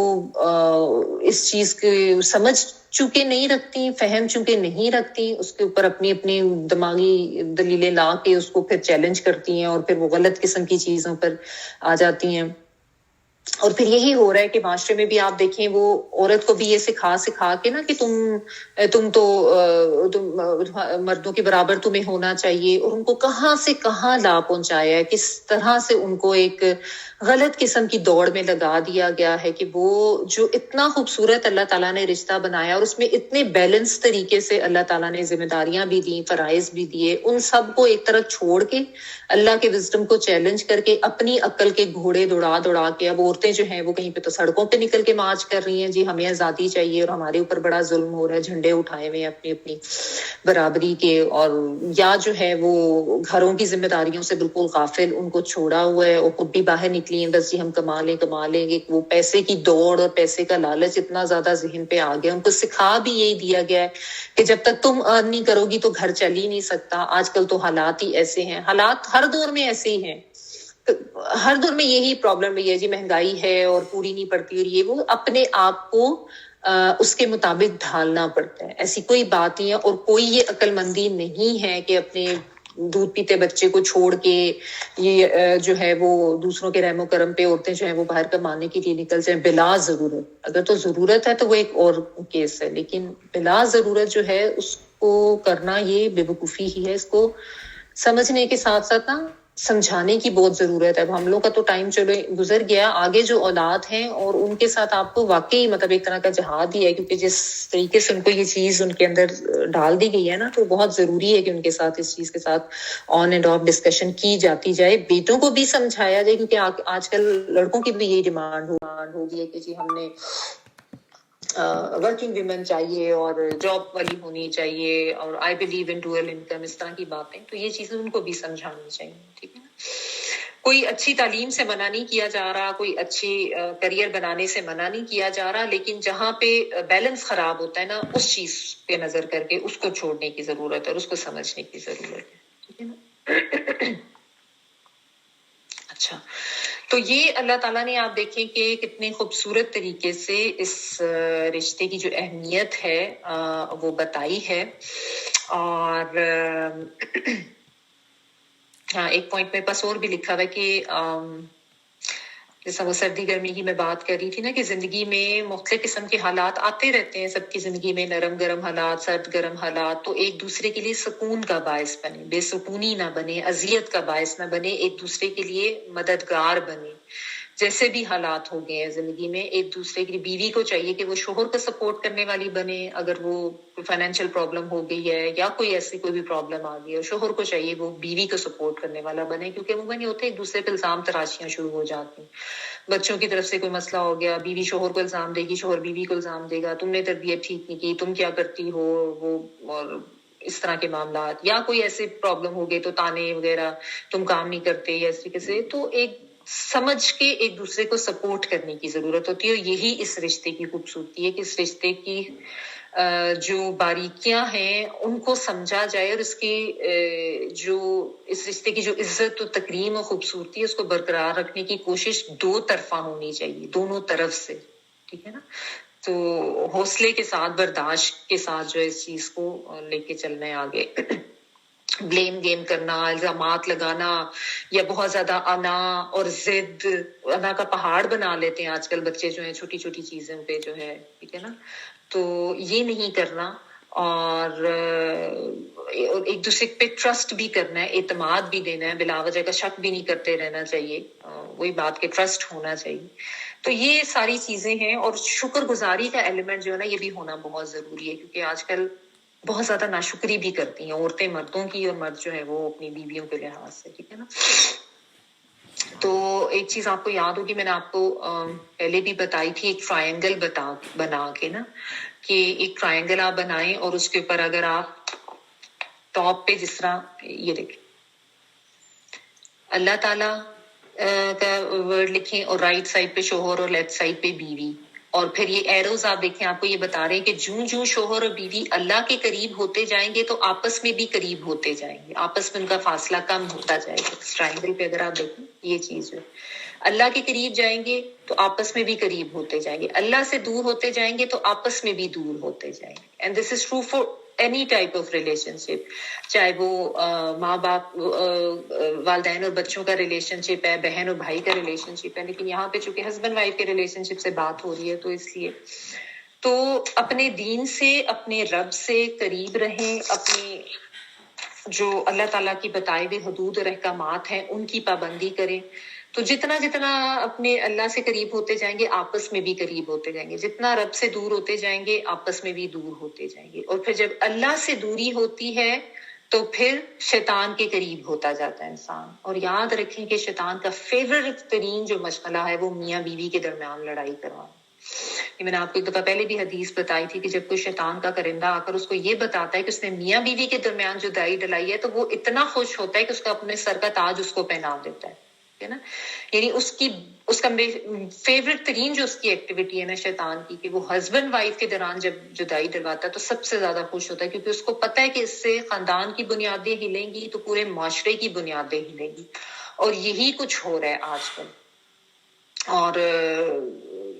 اس چیز کے سمجھ چونکہ نہیں رکھتی، فہم چونکہ نہیں رکھتی، اس کے اوپر اپنی اپنی دماغی دلیلیں لا کے اس کو پھر چیلنج کرتی ہیں، اور پھر وہ غلط قسم کی چیزوں پر آ جاتی ہیں. اور پھر یہی ہو رہا ہے کہ معاشرے میں بھی آپ دیکھیں وہ عورت کو بھی یہ سکھا کے نا کہ تم تو مردوں کے برابر تمہیں ہونا چاہیے، اور ان کو کہاں سے کہاں لا پہنچایا ہے، کس طرح سے ان کو ایک غلط قسم کی دوڑ میں لگا دیا گیا ہے کہ وہ جو اتنا خوبصورت اللہ تعالیٰ نے رشتہ بنایا اور اس میں اتنے بیلنس طریقے سے اللہ تعالیٰ نے ذمہ داریاں بھی دیں، فرائض بھی دیے، ان سب کو ایک طرف چھوڑ کے اللہ کے وزڈم کو چیلنج کر کے اپنی عقل کے گھوڑے دوڑا کے اب عورتیں جو ہیں وہ کہیں پہ تو سڑکوں پہ نکل کے مارچ کر رہی ہیں، جی ہمیں آزادی چاہیے اور ہمارے اوپر بڑا ظلم ہو رہا ہے، جھنڈے اٹھائے ہوئے اپنی اپنی برابری کے، اور یا جو ہے وہ گھروں کی ذمہ داریوں سے بالکل غافل ان کو چھوڑا ہوا ہے، اور خود بھی باہر نکلی ہیں بس جی ہم کما لیں گے. وہ پیسے کی دوڑ اور پیسے کا لالچ اتنا زیادہ ذہن پہ آ گیا، ان کو سکھا بھی یہی دیا گیا ہے کہ جب تک تم ارن نہیں کرو گی تو گھر چل ہی نہیں سکتا. آج کل تو حالات ہی ایسے ہیں، حالات ہر دور میں ایسے ہی ہیں، ہر دور میں یہی پرابلم رہی ہے جی، مہنگائی ہے اور پوری نہیں پڑتی، اور یہ وہ اپنے آپ کو اس کے مطابق ڈھالنا پڑتا ہے. ایسی کوئی بات نہیں ہے، اور کوئی یہ عقل مندی نہیں ہے کہ اپنے دودھ پیتے بچے کو چھوڑ کے یہ جو ہے وہ دوسروں کے رحم و کرم پہ عورتیں جو ہیں وہ باہر کمانے کے لیے نکل جائیں بلا ضرورت. اگر تو ضرورت ہے تو وہ ایک اور کیس ہے, لیکن بلا ضرورت جو ہے اس کو کرنا یہ بے وقوفی ہی ہے. اس کو سمجھنے کے ساتھ ساتھ نا سمجھانے کی بہت ضرورت ہے. اب ہم لوگ کا تو ٹائم چلو گزر گیا, آگے جو اولاد ہیں اور ان کے ساتھ آپ کو واقعی مطلب ایک طرح کا جہاد ہی ہے, کیونکہ جس طریقے سے ان کو یہ چیز ان کے اندر ڈال دی گئی ہے نا, تو بہت ضروری ہے کہ ان کے ساتھ اس چیز کے ساتھ آن اینڈ آف ڈسکشن کی جاتی جائے. بیٹوں کو بھی سمجھایا جائے, کیونکہ آج کل لڑکوں کی بھی یہی ڈیمانڈ ہوگی ہے کہ جی ہم نے ورکنگ ویمن چاہیے اور جاب والی ہونی چاہیے اور I believe in dual income, اس طرح کی باتیں. تو یہ چیزیں ان کو بھی سمجھانی چاہیے. ٹھیک ہے نا, کوئی اچھی تعلیم سے منع نہیں کیا جا رہا, کوئی اچھی کریئر بنانے سے منع نہیں کیا جا رہا, لیکن جہاں پہ بیلنس خراب ہوتا ہے نا اس چیز پہ نظر کر کے اس کو چھوڑنے کی ضرورت ہے اور اس کو سمجھنے کی ضرورت ہے. ٹھیک ہے نا. اچھا, تو یہ اللہ تعالیٰ نے آپ دیکھیں کہ کتنے خوبصورت طریقے سے اس رشتے کی جو اہمیت ہے وہ بتائی ہے. اور ہاں, ایک پوائنٹ میرے پاس اور بھی لکھا ہوا ہے کہ جیسا وہ سردی گرمی کی میں بات کر رہی تھی نا, کہ زندگی میں مختلف قسم کے حالات آتے رہتے ہیں سب کی زندگی میں, نرم گرم حالات, سرد گرم حالات. تو ایک دوسرے کے لیے سکون کا باعث بنے, بے سکونی نہ بنے, اذیت کا باعث نہ بنے, ایک دوسرے کے لیے مددگار بنے. جیسے بھی حالات ہو گئے ہیں زندگی میں, ایک دوسرے کی بیوی کو چاہیے کہ وہ شوہر کو سپورٹ کرنے والی بنے. اگر وہ فائنینشیل پرابلم ہو گئی ہے یا کوئی ایسی کوئی بھی پرابلم آ گئی ہے, شوہر کو چاہیے وہ بیوی کو سپورٹ کرنے والا بنے, کیونکہ عموماً یہ ہوتا ہے ایک دوسرے پہ الزام تراشیاں شروع ہو جاتی ہیں. بچوں کی طرف سے کوئی مسئلہ ہو گیا, بیوی شوہر کو الزام دے گی, شوہر بیوی کو الزام دے گا, تم نے تربیت ٹھیک نہیں کی, تم کیا کرتی ہو, وہ اور اس طرح کے معاملات. یا کوئی ایسے پرابلم ہو گئے تو تانے وغیرہ, تم کام نہیں کرتے یا اس طریقے سے. تو ایک سمجھ کے ایک دوسرے کو سپورٹ کرنے کی ضرورت ہوتی ہے, اور یہی اس رشتے کی خوبصورتی ہے کہ اس رشتے کی جو باریکیاں ہیں ان کو سمجھا جائے, اور اس کی جو اس رشتے کی جو عزت و تکریم و خوبصورتی ہے اس کو برقرار رکھنے کی کوشش دو طرفہ ہونی چاہیے, دونوں طرف سے. ٹھیک ہے نا. تو حوصلے کے ساتھ, برداشت کے ساتھ جو اس چیز کو لے کے چلنا ہے آگے. بلیم گیم کرنا, الزامات لگانا, یا بہت زیادہ انا اور ضد, انا کا پہاڑ بنا لیتے ہیں آج کل بچے جو ہیں چھوٹی چھوٹی چیزوں پہ جو ہے. ٹھیک ہے نا. تو یہ نہیں کرنا, اور ایک دوسرے پہ ٹرسٹ بھی کرنا ہے, اعتماد بھی دینا ہے, بلا وجہ کا شک بھی نہیں کرتے رہنا چاہیے, وہی بات کہ ٹرسٹ ہونا چاہیے. تو یہ ساری چیزیں ہیں, اور شکر گزاری کا ایلیمنٹ جو ہے نا یہ بھی ہونا بہت ضروری ہے, کیونکہ آج کل بہت زیادہ ناشکری بھی کرتی ہیں عورتیں مردوں کی, اور مرد جو ہے وہ اپنی بیویوں کے لحاظ سے. ٹھیک ہے نا. تو ایک چیز آپ کو یاد ہوگی, میں نے آپ کو پہلے بھی بتائی تھی, ایک ٹرائنگل بنا کے نا, کہ ایک ٹرائنگل آپ بنائیں اور اس کے اوپر اگر آپ ٹاپ پہ جس طرح یہ دیکھیں اللہ تعالیٰ کا ورڈ لکھیں, اور رائٹ سائڈ پہ شوہر اور لیفٹ سائڈ پہ بیوی, اور پھر یہ ایروز آپ دیکھیں, آپ کو یہ بتا رہے ہیں کہ جوں شوہر اور بیوی اللہ کے قریب ہوتے جائیں گے تو آپس میں بھی قریب ہوتے جائیں گے, آپس میں ان کا فاصلہ کم ہوتا جائے گا. ٹرائنگل پہ اگر آپ دیکھیں یہ چیز ہے, اللہ کے قریب جائیں گے تو آپس میں بھی قریب ہوتے جائیں گے, اللہ سے دور ہوتے جائیں گے تو آپس میں بھی دور ہوتے جائیں گے. And this is true for any type of relationship, چاہے وہ ماں باپ والدین اور بچوں کا ریلیشن شپ ہے, بہن اور بھائی کا ریلیشن شپ ہے. لیکن یہاں پہ چونکہ ہسبینڈ وائف کے ریلیشن شپ سے بات ہو رہی ہے تو اس لیے تو اپنے دین سے, اپنے رب سے قریب رہیں, اپنے جو اللہ تعالیٰ کی بتائے ہوئے حدود اور احکامات ہیں ان کی پابندی کریں. تو جتنا اپنے اللہ سے قریب ہوتے جائیں گے آپس میں بھی قریب ہوتے جائیں گے, جتنا رب سے دور ہوتے جائیں گے آپس میں بھی دور ہوتے جائیں گے. اور پھر جب اللہ سے دوری ہوتی ہے تو پھر شیطان کے قریب ہوتا جاتا ہے انسان. اور یاد رکھیں کہ شیطان کا فیورٹ ترین جو مشغلہ ہے وہ میاں بیوی کے درمیان لڑائی کروانا. میں نے آپ کو ایک دفعہ پہلے بھی حدیث بتائی تھی کہ جب کوئی شیطان کا کرندہ آ کر اس کو یہ بتاتا ہے کہ اس نے میاں بیوی کے درمیان جو دائی ڈلائی ہے تو وہ اتنا خوش ہوتا ہے کہ اس کا اپنے سر کا تاج اس کو پہنا دیتا ہے نا. یعنی اس کا فیورٹ ترین جو اس کی ایکٹیویٹی ہے نا شیطان کی, کہ وہ ہسبینڈ وائف کے دوران جب جدائی ڈلواتا ہے تو سب سے زیادہ خوش ہوتا ہے, کیونکہ اس کو پتا ہے کہ اس سے خاندان کی بنیادیں ہلیں گی تو پورے معاشرے کی بنیادیں ہلیں گی. اور یہی کچھ ہو رہا ہے آج کل. اور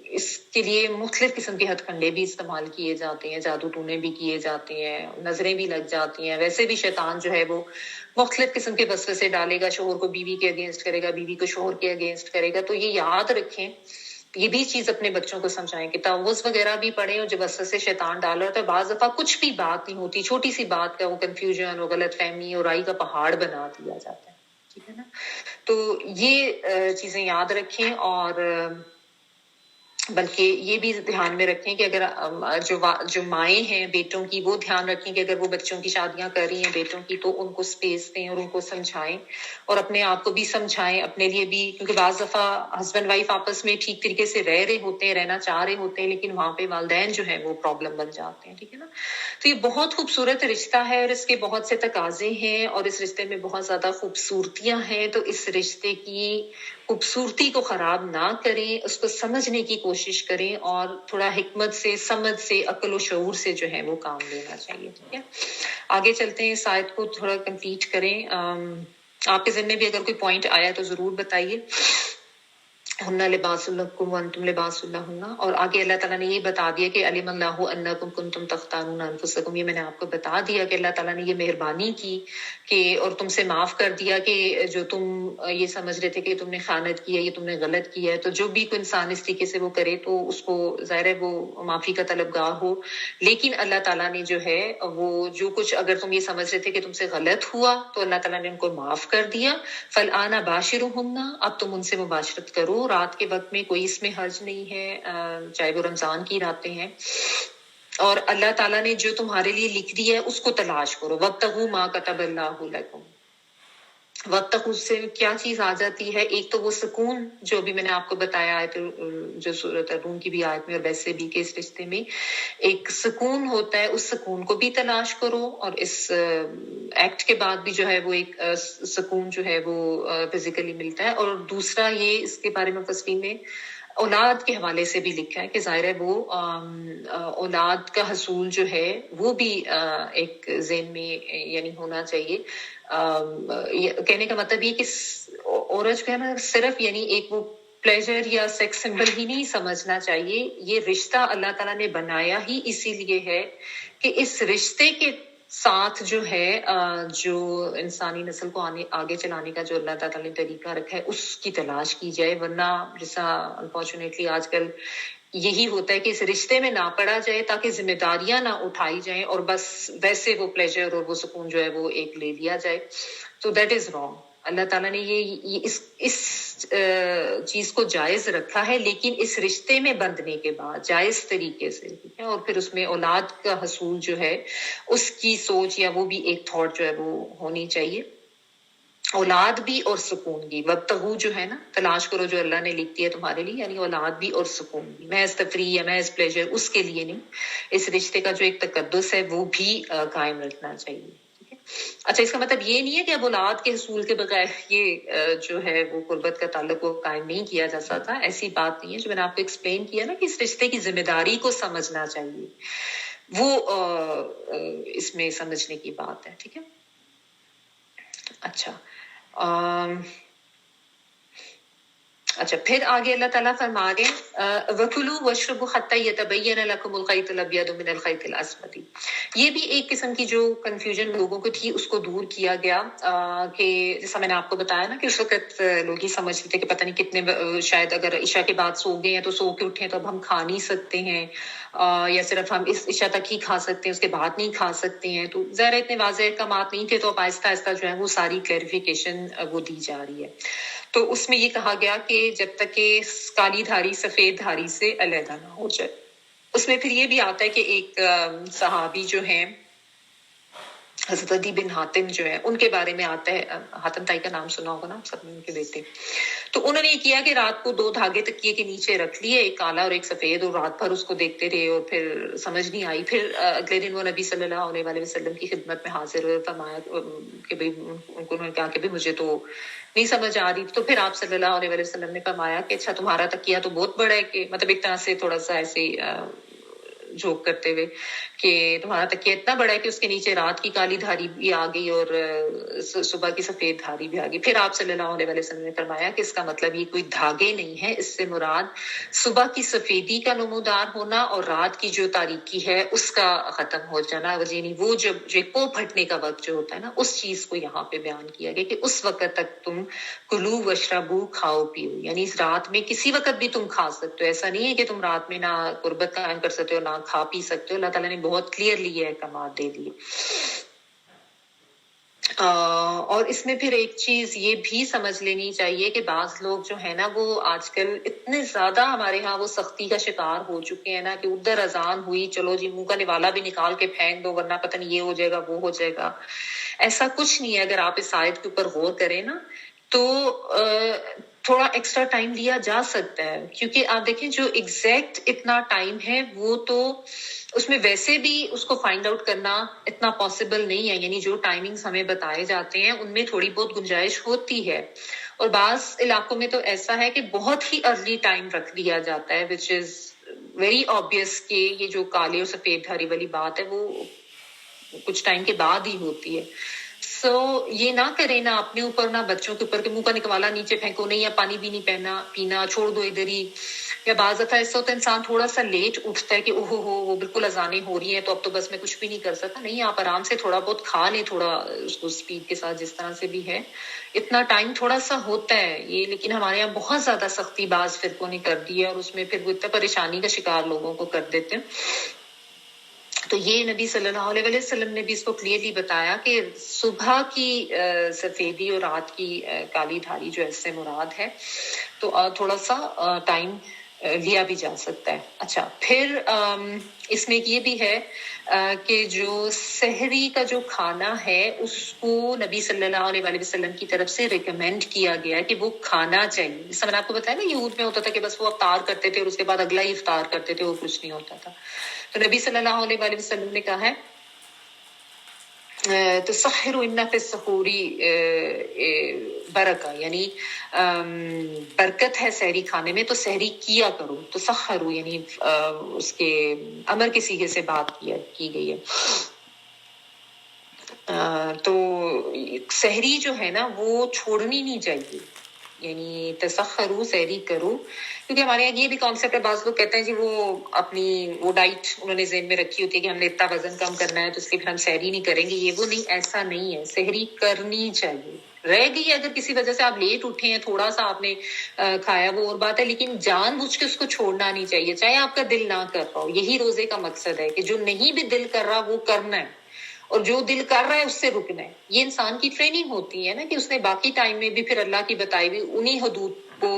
اس کے لیے مختلف قسم کے ہتھ کنڈے بھی استعمال کیے جاتے ہیں، جادو ٹونے بھی کیے جاتے ہیں، نظریں بھی لگ جاتی ہیں. ویسے بھی شیطان جو ہے وہ مختلف قسم کے وسوسے ڈالے گا، شوہر کو بیوی کے اگینسٹ کرے گا، بیوی کو شوہر کے اگینسٹ کرے گا. تو یہ یاد رکھیں، یہ بھی چیز اپنے بچوں کو سمجھائیں کہ تعوذ وغیرہ بھی پڑھیں، اور جب وسوسے شیطان ڈال رہا ہے تو بعض دفعہ کچھ بھی بات نہیں ہوتی، چھوٹی سی بات کا وہ کنفیوژن اور غلط فہمی اور رائی کا پہاڑ بنا دیا جاتا ہے. ٹھیک ہے نا؟ تو یہ چیزیں یاد رکھیں. اور بلکہ یہ بھی دھیان میں رکھیں کہ اگر جو مائیں ہیں بیٹوں کی، وہ دھیان رکھیں کہ اگر وہ بچوں کی شادیاں کر رہی ہیں بیٹوں کی، تو ان کو سپیس دیں اور ان کو سمجھائیں، اور اپنے آپ کو بھی سمجھائیں، اپنے لیے بھی. کیونکہ بعض دفعہ ہسبینڈ وائف آپس میں ٹھیک طریقے سے رہ رہے ہوتے ہیں، رہنا چاہ رہے ہوتے ہیں، لیکن وہاں پہ والدین جو ہے وہ پرابلم بن جاتے ہیں. ٹھیک ہے نا؟ تو یہ بہت خوبصورت رشتہ ہے، اور اس کے بہت سے تقاضے ہیں، اور اس رشتے میں بہت زیادہ خوبصورتیاں ہیں. تو اس رشتے کی خوبصورتی کو خراب نہ کریں، اس کو سمجھنے کی کوشش کریں، اور تھوڑا حکمت سے، سمجھ سے، عقل و شعور سے جو ہے وہ کام لینا چاہیے. ٹھیک ہے؟ آگے چلتے ہیں، اس آیت کو تھوڑا کمپلیٹ کریں. آپ کے ذہن میں بھی اگر کوئی پوائنٹ آیا تو ضرور بتائیے. ہن لباس لکم وانتم لباس لہن. اور آگے اللہ تعالیٰ نے یہ بتا دیا کہ علم اللہ انکم کنتم تختانون انفسکم. یہ میں نے آپ کو بتا دیا کہ اللہ تعالیٰ نے یہ مہربانی کی کہ اور تم سے معاف کر دیا کہ جو تم یہ سمجھ رہے تھے کہ تم نے خیانت کی ہے، یہ تم نے غلط کیا ہے. تو جو بھی کوئی انسان اس طریقے سے وہ کرے تو اس کو ظاہر ہے وہ معافی کا طلبگار ہو. لیکن اللہ تعالیٰ نے جو ہے وہ جو کچھ اگر تم یہ سمجھ رہے تھے کہ تم سے غلط ہوا تو اللہ تعالیٰ نے ان کو معاف کر دیا. فالآن باشروہن. اب تم ان سے مباشرت کرو رات کے وقت میں، کوئی اس میں حرج نہیں ہے، چاہے وہ رمضان کی راتیں ہیں. اور اللہ تعالیٰ نے جو تمہارے لیے لکھ دیا ہے اس کو تلاش کرو. وابتغوا ما کتب اللہ لکم. وقت تک اس سے کیا چیز آ جاتی ہے؟ ایک تو وہ سکون جو بھی میں نے آپ کو بتایا آیت جو سورۃ الروم کی بھی آیت میں اور ویسے بھی کہ اس رشتے میں ایک سکون ہوتا ہے، اس سکون کو بھی تلاش کرو. اور اس ایکٹ کے بعد بھی جو ہے وہ ایک سکون جو ہے وہ فزیکلی ملتا ہے. اور دوسرا یہ اس کے بارے میں مفسرین نے اولاد کے حوالے سے بھی لکھا ہے کہ ظاہر ہے وہ اولاد کا حصول جو ہے وہ بھی ایک ذہن میں یعنی ہونا چاہیے. کہنے کا مطلب یہ کہ عورت جو ہے نا صرف یعنی ایک وہ پلیزر یا سیکس سمبل ہی نہیں سمجھنا چاہیے. یہ رشتہ اللہ تعالیٰ نے بنایا ہی اسی لیے ہے کہ اس رشتے کے ساتھ جو ہے جو انسانی نسل کو آگے چلانے کا جو اللہ تعالیٰ نے طریقہ رکھا ہے اس کی تلاش کی جائے. ورنہ جیسا انفارچونیٹلی آج کل یہی ہوتا ہے کہ اس رشتے میں نہ پڑا جائے تاکہ ذمہ داریاں نہ اٹھائی جائیں اور بس ویسے وہ پلیزر اور وہ سکون جو ہے وہ ایک لے لیا جائے. تو دیٹ از رانگ. اللہ تعالیٰ نے یہ اس چیز کو جائز رکھا ہے، لیکن اس رشتے میں بندھنے کے بعد جائز طریقے سے، ٹھیک ہے. اور پھر اس میں اولاد کا حصول جو ہے اس کی سوچ یا وہ بھی ایک تھاٹ جو ہے وہ ہونی چاہیے. اولاد بھی اور سکون بھی. وابتغوا جو ہے نا تلاش کرو جو اللہ نے لکھ دیا تمہارے لیے، یعنی اولاد بھی اور سکون بھی. محض تفریح یا محض پلیزر اس کے لیے نہیں، اس رشتے کا جو ایک تقدس ہے وہ بھی قائم رکھنا چاہیے. اچھا، اس کا مطلب یہ نہیں ہے کہ اب اولاد کے حصول کے بغیر یہ جو ہے وہ قربت کا تعلق کو قائم نہیں کیا جا سکتا. ایسی بات نہیں ہے. جو میں نے آپ کو ایکسپلین کیا نا کہ اس رشتے کی ذمہ داری کو سمجھنا چاہیے، وہ اس میں سمجھنے کی بات ہے. ٹھیک ہے. اچھا پھر آگے اللہ تعالیٰ فرما رہے ہیں وَكُلُوا وَاشْرَبُوا حَتَّى يَتَبَيَّنَ لَكُمُ الْخَيْطُ الْأَبْيَضُ مِنَ الْخَيْطِ الْأَسْوَدِ. یہ بھی ایک قسم کی جو کنفیوژن لوگوں کو تھی اس کو دور کیا گیا کہ جیسا میں نے آپ کو بتایا نا کہ اس وقت لوگ یہ سمجھتے تھے کہ پتہ نہیں کتنے شاید اگر عشاء کے بعد سو گئے ہیں تو سو کے اٹھیں تو اب ہم کھا نہیں سکتے ہیں، یا صرف ہم اس عشاء تک ہی کھا سکتے ہیں، اس کے بعد نہیں کھا سکتے ہیں. تو ظاہر اتنے واضح احکامات نہیں تھے، تو اب آہستہ آہستہ جو ہے وہ ساری کلیریفیکیشن وہ دی جا رہی ہے. تو اس میں یہ کہا گیا کہ جب تک کہ کالی دھاری سفید دھاری سے علیحدہ نہ ہو جائے. اس میں پھر یہ بھی آتا ہے کہ ایک صحابی جو ہیں حضرت عدی بن حاتم جو ہے ان کے بارے میں آتا ہے. حاتم تائی کا نام سنا ہوگا نا سب نے، ان کے بیٹے. تو انہوں نے یہ کیا کہ رات کو 2 دھاگے تکیے کے نیچے رکھ لیے، ایک کالا اور ایک سفید، اور رات بھر اس کو دیکھتے رہے اور پھر سمجھ نہیں آئی. پھر اگلے دن وہ نبی صلی اللہ علیہ وآلہ وسلم کی خدمت میں حاضر ہوئے. فرمایا کہ بھئی ان کو انہوں نے کہا کہ بھئی مجھے تو نہیں سمجھ آ رہی. تو پھر آپ صلی اللہ علیہ وآلہ وسلم نے فرمایا کہ اچھا تمہارا تکیہ تو بہت بڑا ہے، کہ مطلب ایک طرح سے تھوڑا سا ایسے جوک کرتے ہوئے کہ تمہارا تکیہ اتنا بڑا ہے کہ اس کے نیچے رات کی کالی دھاری بھی آ گئی اور صبح کی سفید دھاری بھی آ گئی. پھر آپ صلی اللہ علیہ وسلم نے فرمایا کہ اس کا مطلب یہ کوئی دھاگے نہیں ہے, اس سے مراد صبح کی سفیدی کا نمودار ہونا اور رات کی جو تاریکی ہے اس کا ختم ہو جانا, یعنی وہ جو کو پھٹنے کا وقت جو ہوتا ہے نا, اس چیز کو یہاں پہ بیان کیا گیا کہ اس وقت تک تم کلو وشربو کھاؤ پیو, یعنی اس رات میں کسی وقت بھی تم کھا سکتے ہو. ایسا نہیں ہے کہ تم رات میں نہ قربت قائم کر سکتے ہو نہ کھا پی سکتے ہو. اللہ تعالیٰ نے بہت کلیئرلی یہ احکامات دے دیے. اور اس میں پھر ایک چیز یہ بھی سمجھ لینی چاہیے کہ بعض لوگ جو ہے نا وہ آج کل اتنے زیادہ ہمارے ہاں وہ سختی کا شکار ہو چکے ہیں نا کہ ادھر اذان ہوئی چلو جی منہ کا نوالا بھی نکال کے پھینک دو ورنہ پتہ نہیں یہ ہو جائے گا وہ ہو جائے گا. ایسا کچھ نہیں ہے. اگر آپ اس آیت کے اوپر غور کریں نا تو تھوڑا ایکسٹرا ٹائم لیا جا سکتا ہے, کیونکہ آپ دیکھیں جو ایگزیکٹ اتنا ٹائم ہے وہ تو اس میں ویسے بھی اس کو فائنڈ آؤٹ کرنا اتنا پاسبل نہیں ہے. یعنی جو ٹائمنگز ہمیں بتائے جاتے ہیں ان میں تھوڑی بہت گنجائش ہوتی ہے, اور بعض علاقوں میں تو ایسا ہے کہ بہت ہی ارلی ٹائم رکھ دیا جاتا ہے وچ از ویری آبویس کہ یہ جو کالے اور سفید دھاری والی بات ہے وہ کچھ ٹائم کے بعد ہی ہوتی ہے. سو یہ نہ کریں نہ اپنے اوپر نہ بچوں کے اوپر کہ منہ کا نکوالا نیچے پھینکو نہیں, یا پانی بھی نہیں پینا چھوڑ دو ادھر ہی. یا بعض دفعہ ایسا ہوتا ہے انسان تھوڑا سا لیٹ اٹھتا ہے کہ اوہو ہو وہ بالکل اذانیں ہو رہی ہیں تو اب تو بس میں کچھ بھی نہیں کر سکتا. نہیں, آپ آرام سے تھوڑا بہت کھا لیں, تھوڑا اس کو اسپیڈ کے ساتھ جس طرح سے بھی ہے. اتنا ٹائم تھوڑا سا ہوتا ہے یہ, لیکن ہمارے یہاں بہت زیادہ سختی بعض فرقوں نے کر دی ہے اور اس میں پھر وہ اتنا پریشانی کا شکار لوگوں کو کر دیتے ہیں. تو یہ نبی صلی اللہ علیہ وسلم نے بھی اس کو کلیئرلی بتایا کہ صبح کی سفیدی اور رات کی کالی دھاری جو اس سے مراد ہے, تو تھوڑا سا ٹائم لیا بھی جا سکتا ہے. اچھا, پھر اس میں یہ بھی ہے کہ جو سحری کا جو کھانا ہے اس کو نبی صلی اللہ علیہ وسلم کی طرف سے ریکمینڈ کیا گیا کہ وہ کھانا چاہیے. جس میں نے آپ کو بتایا نا یہود میں ہوتا تھا کہ بس وہ افطار کرتے تھے اور اس کے بعد اگلا ہی افطار کرتے تھے اور کچھ نہیں ہوتا تھا. تو نبی صلی اللہ علیہ وسلم نے کہا ہے تسحروا ان فی السحور برکہ, یعنی برکت ہے سحری کھانے میں تو سحری کیا کرو. تو سحروا یعنی اس کے امر کے صیغے سے بات کی گئی ہے. تو سحری جو ہے نا وہ چھوڑنی نہیں چاہیے, یعنی تسحروا سحری کرو, کیونکہ ہمارے یہاں یہ بھی کانسیپٹ ہے. بعض لوگ کہتے ہیں جی وہ اپنی وہ ڈائٹ انہوں نے ذہن میں رکھی ہوتی ہے کہ ہم نے اتنا وزن کم کرنا ہے تو اس لیے پھر ہم سحری نہیں کریں گے. یہ وہ نہیں, ایسا نہیں ہے. سحری کرنی چاہیے. رہ گئی اگر کسی وجہ سے آپ لیٹ اٹھے ہیں, تھوڑا سا آپ نے کھایا وہ اور بات ہے, لیکن جان بوجھ کے اس کو چھوڑنا نہیں چاہیے چاہے آپ کا دل نہ کر رہا ہو. یہی روزے کا مقصد ہے کہ جو نہیں بھی دل کر رہا وہ کرنا ہے, اور جو دل کر رہا ہے اس سے رکنا ہے. یہ انسان کی ٹریننگ ہوتی ہے نا کہ اس نے باقی ٹائم میں بھی پھر اللہ کی بتائی ہوئی انہی حدود کو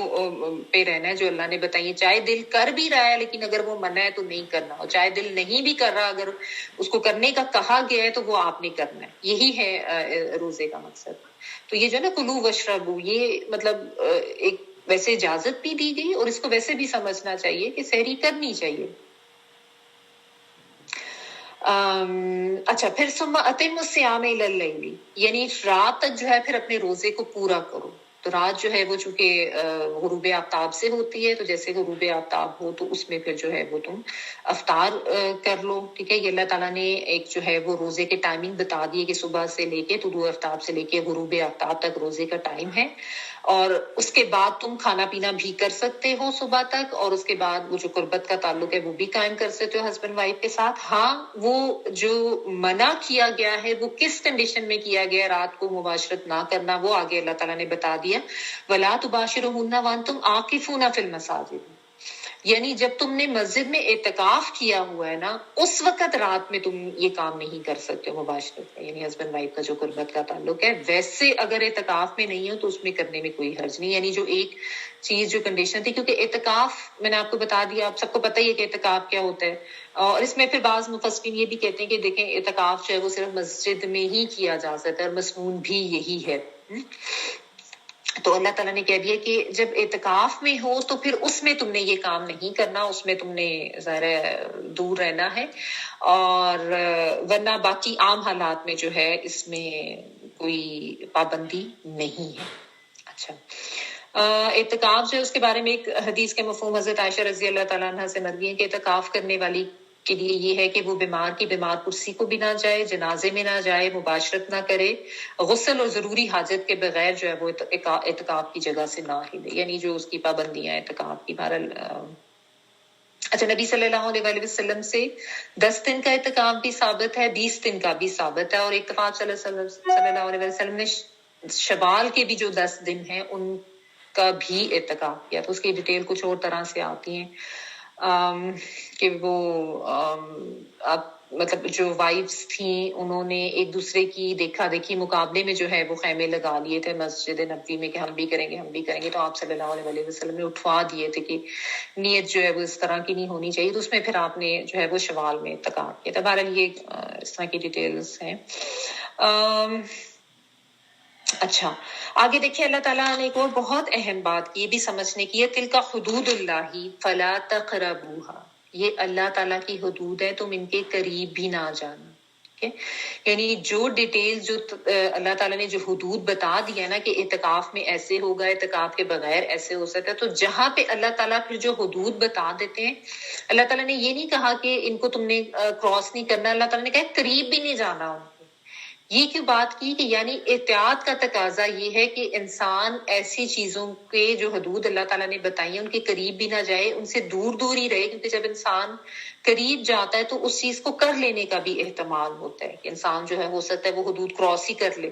پہ رہنا ہے جو اللہ نے بتائی. چاہے دل کر بھی رہا ہے لیکن اگر وہ منع ہے تو نہیں کرنا, اور چاہے دل نہیں بھی کر رہا اگر اس کو کرنے کا کہا گیا ہے تو وہ آپ نے کرنا ہے. یہی ہے روزے کا مقصد. تو یہ جو نا کلو وشربو, یہ مطلب ایک ویسے اجازت بھی دی گئی اور اس کو ویسے بھی سمجھنا چاہیے کہ سحری کرنی چاہیے. اچھا, پھر ثم اتموا الصیام الی اللیل, یعنی رات تک جو ہے پھر اپنے روزے کو پورا کرو. تو رات جو ہے وہ چونکہ غروب آفتاب سے ہوتی ہے, تو جیسے غروب آفتاب ہو تو اس میں پھر جو ہے وہ تم افطار کر لو. ٹھیک ہے, یہ اللہ تعالیٰ نے ایک جو ہے وہ روزے کے ٹائمنگ بتا دی ہے کہ صبح سے لے کے طلوع آفتاب سے لے کے غروب آفتاب تک روزے کا ٹائم ہے, اور اس کے بعد تم کھانا پینا بھی کر سکتے ہو صبح تک, اور اس کے بعد وہ جو قربت کا تعلق ہے وہ بھی قائم کر سکتے ہو ہسبینڈ وائف کے ساتھ. ہاں, وہ جو منع کیا گیا ہے وہ کس کنڈیشن میں کیا گیا ہے رات کو مباشرت نہ کرنا, وہ آگے اللہ تعالیٰ نے بتا دیا. وَلَا تُبَاشِرُوهُنَّ وَأَنْتُمْ عَاكِفُونَ فِي الْمَسَاجِدِ, یعنی جب تم نے مسجد میں اعتکاف کیا ہوا ہے نا اس وقت رات میں تم یہ کام نہیں کر سکتے ہو مباشرت کا, یعنی ہسبینڈ وائف کا جو قربت کا تعلق ہے. ویسے اگر اعتکاف میں نہیں ہو تو اس میں کرنے میں کوئی حرج نہیں, یعنی جو ایک چیز جو کنڈیشن تھی, کیونکہ اعتکاف میں نے آپ کو بتا دیا, آپ سب کو پتہ ہی ہے کہ اعتکاف کیا ہوتا ہے. اور اس میں پھر بعض مفسرین یہ بھی کہتے ہیں کہ دیکھیں اعتکاف جو ہے وہ صرف مسجد میں ہی کیا جا سکتا ہے, اور مسنون بھی یہی ہے. تو اللہ تعالیٰ نے کہہ دیا کہ جب اعتکاف میں ہو تو پھر اس میں تم نے یہ کام نہیں کرنا, اس میں تم نے ظاہر دور رہنا ہے, اور ورنہ باقی عام حالات میں جو ہے اس میں کوئی پابندی نہیں ہے. اچھا, اعتکاف جو ہے اس کے بارے میں ایک حدیث کے مفہوم حضرت عائشہ رضی اللہ تعالیٰ عنہ سے مروی ہے کہ اعتکاف کرنے والی کے لیے یہ ہے کہ وہ بیمار کی بیمار کرسی کو بھی نہ جائے، جنازے میں نہ جائے، مباشرت نہ کرے، غسل اور ضروری حاجت کے بغیر جو ہے وہ اعتکاف کی جگہ سے نہ ہلے، یعنی جو اس کی پابندیاں اعتکاف کی بہرحال اچھا نبی صلی اللہ علیہ وسلم سے 10 دن کا اعتکاف بھی ثابت ہے، 20 دن کا بھی ثابت ہے، اور اتفاق صلی اللہ علیہ وسلم نے شوال کے بھی جو 10 دن ہیں ان کا بھی اعتکاف کیا، تو اس کی ڈیٹیل کچھ اور طرح سے آتی ہیں کہ وہ مطلب جو وائفز تھیں انہوں نے ایک دوسرے کی دیکھا دیکھی مقابلے میں جو ہے وہ خیمے لگا لیے تھے مسجد نبوی میں کہ ہم بھی کریں گے، تو آپ صلی اللہ علیہ وسلم نے اٹھوا دیے تھے کہ نیت جو ہے وہ اس طرح کی نہیں ہونی چاہیے، تو اس میں پھر آپ نے جو ہے وہ شوال میں اعتکاف کیا تھا۔ بہرحال یہ اس طرح کی ڈیٹیلز ہیں۔ اچھا آگے دیکھیے اللہ تعالیٰ نے ایک اور بہت اہم بات کی، یہ بھی سمجھنے کی ہے، تلک حدود اللہ فلا تقربوها، یہ اللہ تعالیٰ کی حدود ہے، تم ان کے قریب بھی نہ جانا۔ یعنی جو ڈیٹیل جو اللہ تعالیٰ نے جو حدود بتا دیا نا کہ اعتکاف میں ایسے ہوگا، اعتکاف کے بغیر ایسے ہو سکتا ہے، تو جہاں پہ اللہ تعالیٰ پھر جو حدود بتا دیتے ہیں، اللہ تعالیٰ نے یہ نہیں کہا کہ ان کو تم نے کراس نہیں کرنا، اللہ تعالیٰ نے کہا قریب بھی نہیں جانا ان کو۔ یہ کیوں بات کی کہ یعنی احتیاط کا تقاضا یہ ہے کہ انسان ایسی چیزوں کے جو حدود اللہ تعالیٰ نے بتائی ہیں ان کے قریب بھی نہ جائے، ان سے دور دور ہی رہے، کیونکہ جب انسان قریب جاتا ہے تو اس چیز کو کر لینے کا بھی احتمال ہوتا ہے کہ انسان جو ہے ہو سکتا ہے وہ حدود کراس ہی کر لے،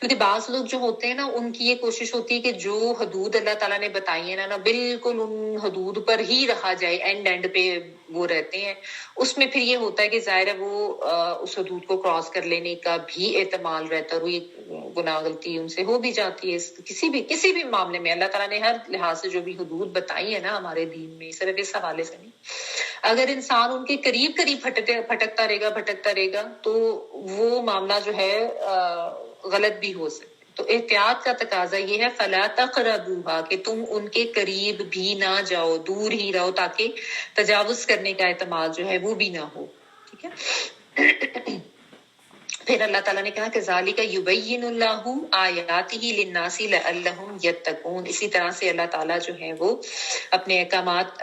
کیونکہ بعض لوگ جو ہوتے ہیں نا ان کی یہ کوشش ہوتی ہے کہ جو حدود اللہ تعالیٰ نے بتائی ہیں نا بالکل ان حدود پر ہی رہا جائے، اینڈ پہ وہ رہتے ہیں، اس میں پھر یہ ہوتا ہے کہ ظاہر ہے وہ اس حدود کو کراس کر لینے کا بھی احتمال رہتا ہے، اور یہ گناہ غلطی ان سے ہو بھی جاتی ہے کسی بھی معاملے میں۔ اللہ تعالیٰ نے ہر لحاظ سے جو بھی حدود بتائی ہے نا ہمارے دین میں، صرف اس حوالے سے نہیں، اگر انسان ان کے قریب بھٹکتا رہے گا تو وہ معاملہ جو ہے غلط بھی ہو سکتا ہے۔ تو احتیاط کا تقاضا یہ ہے فلا تقربوها کہ تم ان کے قریب بھی نہ جاؤ، دور ہی رہو، تاکہ تجاوز کرنے کا احتمال جو ہے وہ بھی نہ ہو، ٹھیک ہے۔ پھر اللہ تعالیٰ نے کہا کہ ذالک یبین اللہ آیاتہ للناس لعلہم یتقون، اسی طرح سے اللہ تعالیٰ جو ہے وہ اپنے احکامات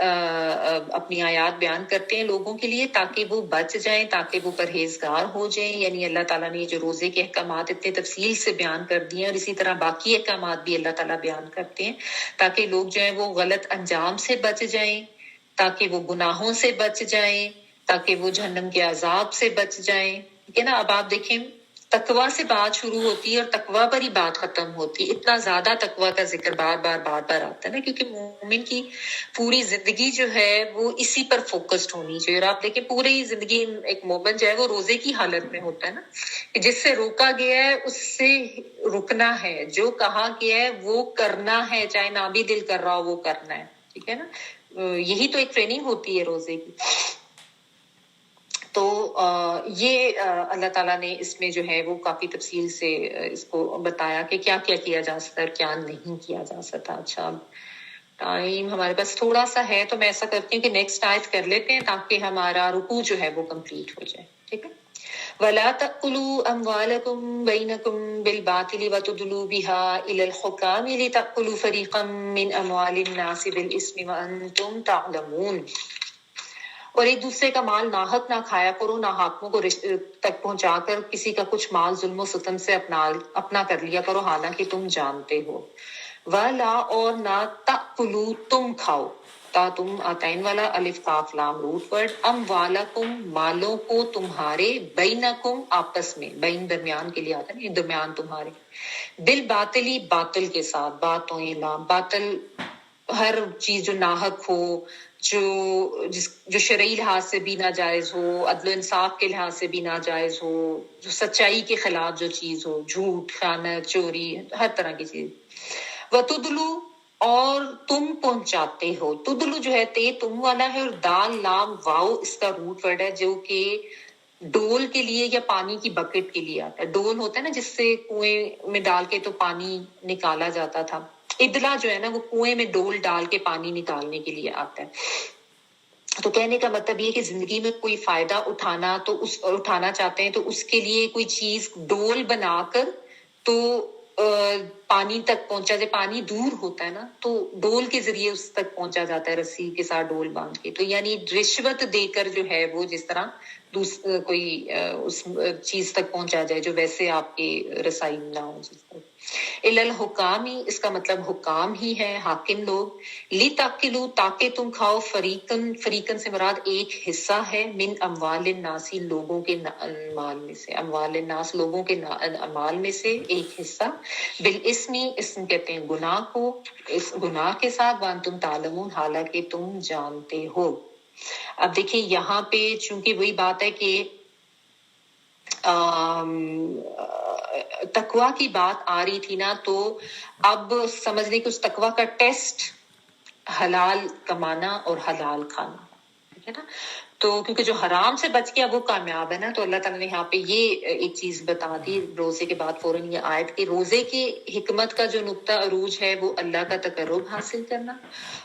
اپنی آیات بیان کرتے ہیں لوگوں کے لیے تاکہ وہ بچ جائیں، تاکہ وہ پرہیزگار ہو جائیں، یعنی اللہ تعالیٰ نے جو روزے کے احکامات اتنے تفصیل سے بیان کر دیے ہیں، اور اسی طرح باقی احکامات بھی اللہ تعالیٰ بیان کرتے ہیں تاکہ لوگ جو ہیں وہ غلط انجام سے بچ جائیں، تاکہ وہ گناہوں سے بچ جائیں، تاکہ وہ جہنم کے عذاب سے بچ جائیں، ٹھیک ہے نا۔ اب آپ دیکھیں تقویٰ سے بات شروع ہوتی ہے اور تقویٰ پر ہی بات ختم ہوتی ہے، اتنا زیادہ تقویٰ کا ذکر بار بار آتا ہے نا، کیونکہ مومن کی پوری زندگی جو ہے وہ اسی پر فوکسڈ ہونی چاہیے، اور آپ دیکھیں پوری زندگی ایک مومن جو ہے وہ روزے کی حالت میں ہوتا ہے نا، کہ جس سے روکا گیا ہے اس سے رکنا ہے، جو کہا گیا ہے وہ کرنا ہے، چاہے نہ بھی دل کر رہا ہو وہ کرنا ہے، ٹھیک ہے نا۔ یہی تو ایک ٹریننگ ہوتی ہے روزے کی۔ تو یہ اللہ تعالیٰ نے اس میں جو ہے وہ کافی تفصیل سے اس کو بتایا کہ کیا کیا کیا جا سکتا ہے اور کیا نہیں کیا جا سکتا۔ اچھا ٹائم ہمارے پاس تھوڑا سا ہے تو میں ایسا کرتی ہوں کہ نیکسٹ آیت کر لیتے ہیں تاکہ ہمارا رکوع جو ہے وہ کمپلیٹ ہو جائے، ٹھیک ہے۔ وَلَا تَأْكُلُوا أَمْوَالَكُمْ بَيْنَكُمْ بِالْبَاطِلِ وَتُدْلُوا بِهَا إِلَى الْحُكَامِ لِتَأْكُلُوا فَرِيقًا مِّنْ أَمْوَالِ النَّاسِ بِالْإِثْمِ وَأَنْتُمْ تَعْلَمُونَ، اور ایک دوسرے کا مال ناحق نہ کھایا کرو، نہ حاکموں کو تک پہنچا کر کسی کا کچھ مال ظلم و ستم سے اپنا کر لیا کرو حالانکہ تم جانتے ہو۔ وَلَا اور نہ تَأْكُلُوا تم کھاؤ، تا تم آتین والا الف کاف لام روٹ ورڈ، اموالکم مالوں کو تمہارے، بینکم آپس میں، بین درمیان کے لیے آتا ہے، درمیان تمہارے، بالباطلی باطل کے ساتھ، باتوں لام باطل ہر چیز جو ناحق ہو، جو شرعی لحاظ سے بھی ناجائز ہو، عدل و انصاف کے لحاظ سے بھی ناجائز ہو، جو سچائی کے خلاف جو چیز ہو، جھوٹ، خیانت، چوری، ہر طرح کی چیز۔ وَتُدْلُو اور تم پہنچاتے ہو، تدلو جو ہے تے تم والا ہے، اور دال لام واؤ اس کا روٹ ورڈ ہے جو کہ ڈول کے لیے یا پانی کی بکٹ کے لیے آتا ہے۔ ڈول ہوتا ہے نا جس سے کنویں میں ڈال کے تو پانی نکالا جاتا تھا، ادلا جو ہے نا وہ کنویں میں ڈول ڈال کے پانی نکالنے کے لیے آتا ہے۔ تو کہنے کا مطلب یہ کہ زندگی میں کوئی فائدہ اٹھانا چاہتے ہیں تو اس کے لیے کوئی چیز ڈول بنا کر تو پانی تک پہنچا جائے. پانی دور ہوتا ہے نا تو ڈول کے ذریعے اس تک پہنچا جاتا ہے, رسی کے ساتھ ڈول باندھ کے. تو یعنی رشوت دے کر جو ہے وہ جس طرح کوئی اس چیز تک پہنچا جائے جو ویسے آپ کی رسائی نہ ہو جس تک. الحکامی اس کا مطلب حکام ہی ہے, حاکم لوگ. لی تاکلو تاکہ تم کھاؤ, فریقن سے مراد ایک حصہ ہے, من اموال الناس لوگوں کے مال میں سے, اموال الناس لوگوں کے مال میں سے ایک حصہ. بالاسمی اسم کہتے ہیں گناہ کو, اس گناہ کے ساتھ, وانتم تعلمون حالانکہ تم جانتے ہو. اب دیکھیں یہاں پہ چونکہ وہی بات ہے کہ تقوی کی بات آ رہی تھی نا, تو اب سمجھ لیں کہ اس تقوی کا ٹیسٹ حلال کمانا اور حلال کھانا, ٹھیک ہے نا. تو کیونکہ جو حرام سے بچ گیا وہ کامیاب ہے نا, تو اللہ تعالیٰ نے یہاں پہ یہ ایک چیز بتا دی روزے کے بعد فوراً یہ آیت کہ روزے کی حکمت کا جو نقطہ عروج ہے وہ اللہ کا تقرب حاصل کرنا,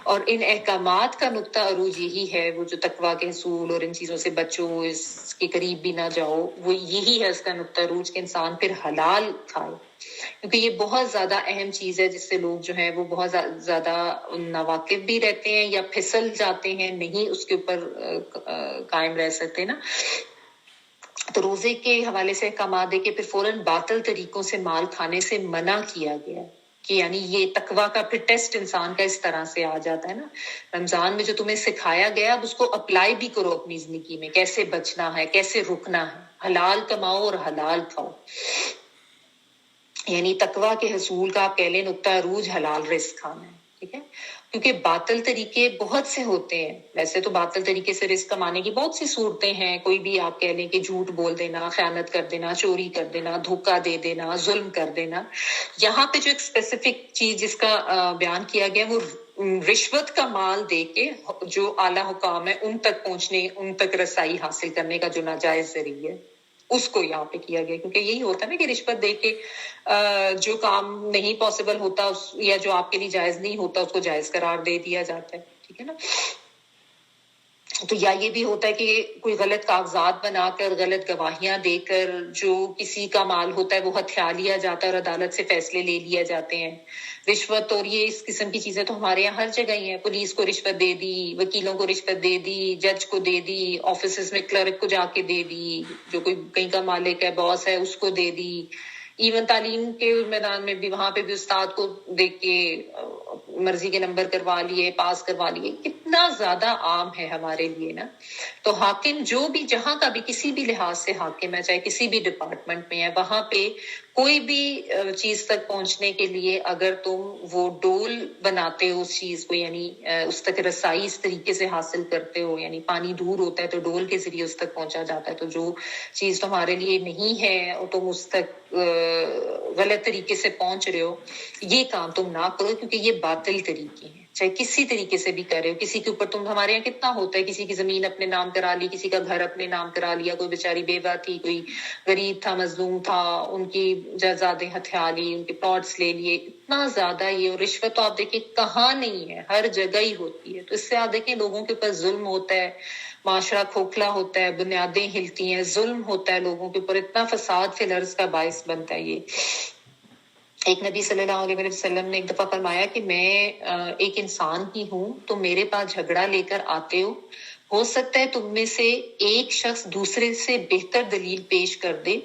اور ان احکامات کا نقطہ عروج یہی ہے وہ جو تقوی کے حصول اور ان چیزوں سے بچو, اس کے قریب بھی نہ جاؤ, وہ یہی ہے اس کا نقطہ عروج کہ انسان پھر حلال کھائے. کیونکہ یہ بہت زیادہ اہم چیز ہے جس سے لوگ جو ہیں وہ بہت زیادہ ناواقف بھی رہتے ہیں یا پھسل جاتے ہیں, نہیں اس کے اوپر قائم رہ سکتے نا. تو روزے کے حوالے سے احکامات دے کے پھر فوراً باطل طریقوں سے مال کھانے سے منع کیا گیا کہ یعنی یہ تقوی کا پھر ٹیسٹ انسان کا اس طرح سے آ جاتا ہے نا. رمضان میں جو تمہیں سکھایا گیا اب اس کو اپلائی بھی کرو اپنی زندگی میں, کیسے بچنا ہے, کیسے رکنا ہے, حلال کماؤ اور حلال کھاؤ. یعنی تقوی کے حصول کا آپ کہہ لیں نقطہ عروج حلال رزق کھانا ہے, ٹھیک ہے. کیونکہ باطل طریقے بہت سے ہوتے ہیں, ویسے تو باطل طریقے سے رزق کمانے کی بہت سی صورتیں ہیں, کوئی بھی آپ کہہ لیں کہ جھوٹ بول دینا, خیانت کر دینا, چوری کر دینا, دھوکہ دے دینا, ظلم کر دینا. یہاں پہ جو ایک اسپیسیفک چیز جس کا بیان کیا گیا وہ رشوت کا مال دے کے جو اعلیٰ حکام ہے ان تک پہنچنے, ان تک رسائی حاصل کرنے کا جو ناجائز ذریعہ ہے اس کو یہاں پہ کیا گیا. کیونکہ یہی ہوتا ہے نا کہ رشوت دے کے جو کام نہیں پاسبل ہوتا یا جو آپ کے لیے جائز نہیں ہوتا اس کو جائز قرار دے دیا جاتا ہے, ٹھیک ہے نا. تو یا یہ بھی ہوتا ہے کہ کوئی غلط کاغذات بنا کر, غلط گواہیاں دے کر جو کسی کا مال ہوتا ہے وہ ہتھیا لیا جاتا ہے اور عدالت سے فیصلے لے لیے جاتے ہیں. رشوت اور یہ اس قسم کی چیزیں تو ہمارے یہاں ہر جگہ ہی ہیں. پولیس کو رشوت دے دی, وکیلوں کو رشوت دے دی, جج کو دے دی, آفیسز میں کلرک کو جا کے دے دی, جو کوئی کہیں کا مالک ہے, باس ہے, اس کو دے دی. ایون تعلیم کے میدان میں بھی وہاں پہ بھی استاد کو دیکھ کے مرضی کے نمبر کروا لیے, پاس کروا لیے. کتنا زیادہ عام ہے ہمارے لیے نا. تو حاکم جو بھی جہاں کا بھی کسی بھی لحاظ سے حاکم ہے, چاہے کسی بھی ڈپارٹمنٹ میں ہے, وہاں پہ کوئی بھی چیز تک پہنچنے کے لیے اگر تم وہ ڈول بناتے ہو اس چیز کو, یعنی اس تک رسائی اس طریقے سے حاصل کرتے ہو, یعنی پانی دور ہوتا ہے تو ڈول کے ذریعے اس تک پہنچا جاتا ہے, تو جو چیز تمہارے لیے نہیں ہے اور تم اس تک غلط طریقے سے پہنچ رہے ہو, یہ کام تم نہ کرو کیونکہ یہ باطل طریقے ہیں. چاہے کسی طریقے سے بھی کر رہے ہو, کسی کے اوپر تم, ہمارے یہاں کتنا ہوتا ہے کسی کی زمین اپنے نام کرا لی, کسی کا گھر اپنے نام کرا لیا, کوئی بیچاری بیوہ تھی, کوئی غریب تھا, مظلوم تھا, ان کی جائیدادیں ہتھیا لی, ان کے پلاٹس لے لیے. اتنا زیادہ یہ, اور رشوت تو آپ دیکھیں کہاں نہیں ہے, ہر جگہ ہی ہوتی ہے. تو اس سے آپ دیکھیں لوگوں کے اوپر ظلم ہوتا ہے, معاشرہ کھوکھلا ہوتا ہے, بنیادیں ہلتی ہیں, ظلم ہوتا ہے لوگوں کے اوپر, اتنا فساد فی الارض کا باعث بنتا ہے یہ. ایک نبی صلی اللہ علیہ وسلم نے ایک دفعہ فرمایا کہ میں ایک انسان ہی ہوں, تم میرے پاس جھگڑا لے کر آتے ہو سکتا ہے تم میں سے ایک شخص دوسرے سے بہتر دلیل پیش کر دے.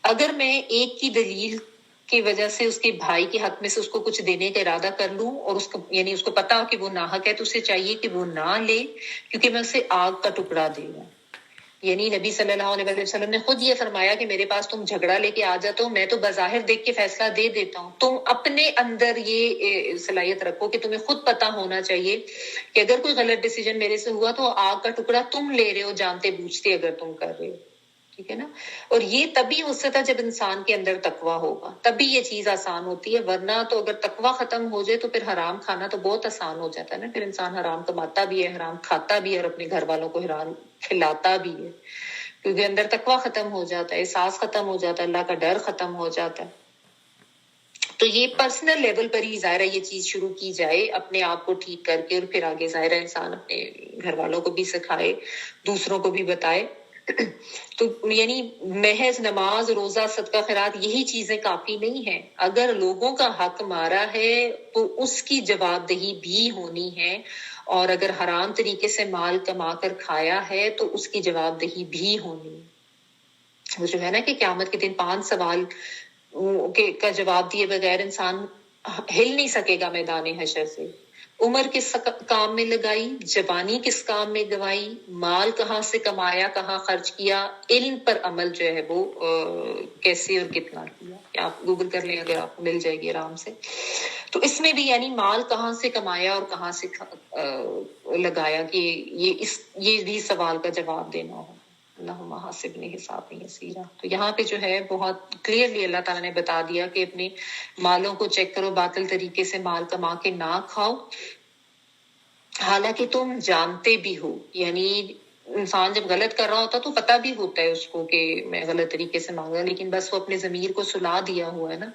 اگر میں ایک کی دلیل کی وجہ سے اس کے بھائی کے حق میں سے اس کو کچھ دینے کا ارادہ کر لوں اور اس کو, یعنی اس کو پتا کہ وہ ناحق ہے, تو اسے چاہیے کہ وہ نہ لے کیونکہ میں اسے آگ کا ٹکڑا دے گا. یعنی نبی صلی اللہ علیہ وسلم نے خود یہ فرمایا کہ میرے پاس تم جھگڑا لے کے آ جاتے ہو, میں تو بظاہر دیکھ کے فیصلہ دے دیتا ہوں, تم اپنے اندر یہ صلاحیت رکھو کہ تمہیں خود پتا ہونا چاہیے کہ اگر کوئی غلط ڈیسیجن میرے سے ہوا تو آگ کا ٹکڑا تم لے رہے ہو جانتے بوجھتے اگر تم کر رہے ہو, ٹھیک ہے نا. اور یہ تبھی ہو سکتا ہے جب انسان کے اندر تقوی ہوگا, تبھی یہ چیز آسان ہوتی ہے. ورنہ تو اگر تقوی ختم ہو جائے تو پھر حرام کھانا تو بہت آسان ہو جاتا ہے نا. پھر انسان حرام کماتا بھی ہے, حرام کھاتا بھی ہے, اور اپنے گھر والوں کو حرام کھلاتا بھی ہے, کیونکہ اندر تقوی ختم ہو جاتا ہے, احساس ختم ہو جاتا ہے, اللہ کا ڈر ختم ہو جاتا ہے. تو یہ پرسنل لیول پر ہی ظاہر ہے یہ چیز شروع کی جائے, اپنے آپ کو ٹھیک کر کے, اور پھر آگے ظاہر ہے انسان اپنے گھر والوں کو بھی سکھائے, دوسروں کو بھی بتائے. تو یعنی محض نماز روزہ صدقہ خیرات یہی چیزیں کافی نہیں ہیں. اگر لوگوں کا حق مارا ہے تو اس کی جواب دہی بھی ہونی ہے، اور اگر حرام طریقے سے مال کما کر کھایا ہے تو اس کی جواب دہی بھی ہونی ہے. وہ جو ہے نا کہ قیامت کے دن 5 سوال کا جواب دیے بغیر انسان ہل نہیں سکے گا میدان حشر سے. عمر کس کام میں لگائی، جوانی کس کام میں گوائی، مال کہاں سے کمایا، کہاں خرچ کیا، علم پر عمل جو ہے وہ کیسے اور کتنا کیا. آپ گوگل کر لیں اگر آپ کو مل جائے گی آرام سے. تو اس میں بھی یعنی مال کہاں سے کمایا اور کہاں سے لگایا کہ یہ بھی سوال کا جواب دینا ہو. اللہم حاسبنی حسابا یسیرا. تو یہاں پہ جو ہے بہت کلیئرلی اللہ تعالیٰ نے بتا دیا کہ اپنے مالوں کو چیک کرو، باطل طریقے سے مال کما کے نہ کھاؤ حالانکہ تم جانتے بھی ہو. یعنی انسان جب غلط کر رہا ہوتا تو پتہ بھی ہوتا ہے اس کو کہ میں غلط طریقے سے مانگا، لیکن بس وہ اپنے ضمیر کو سلا دیا ہوا ہے نا.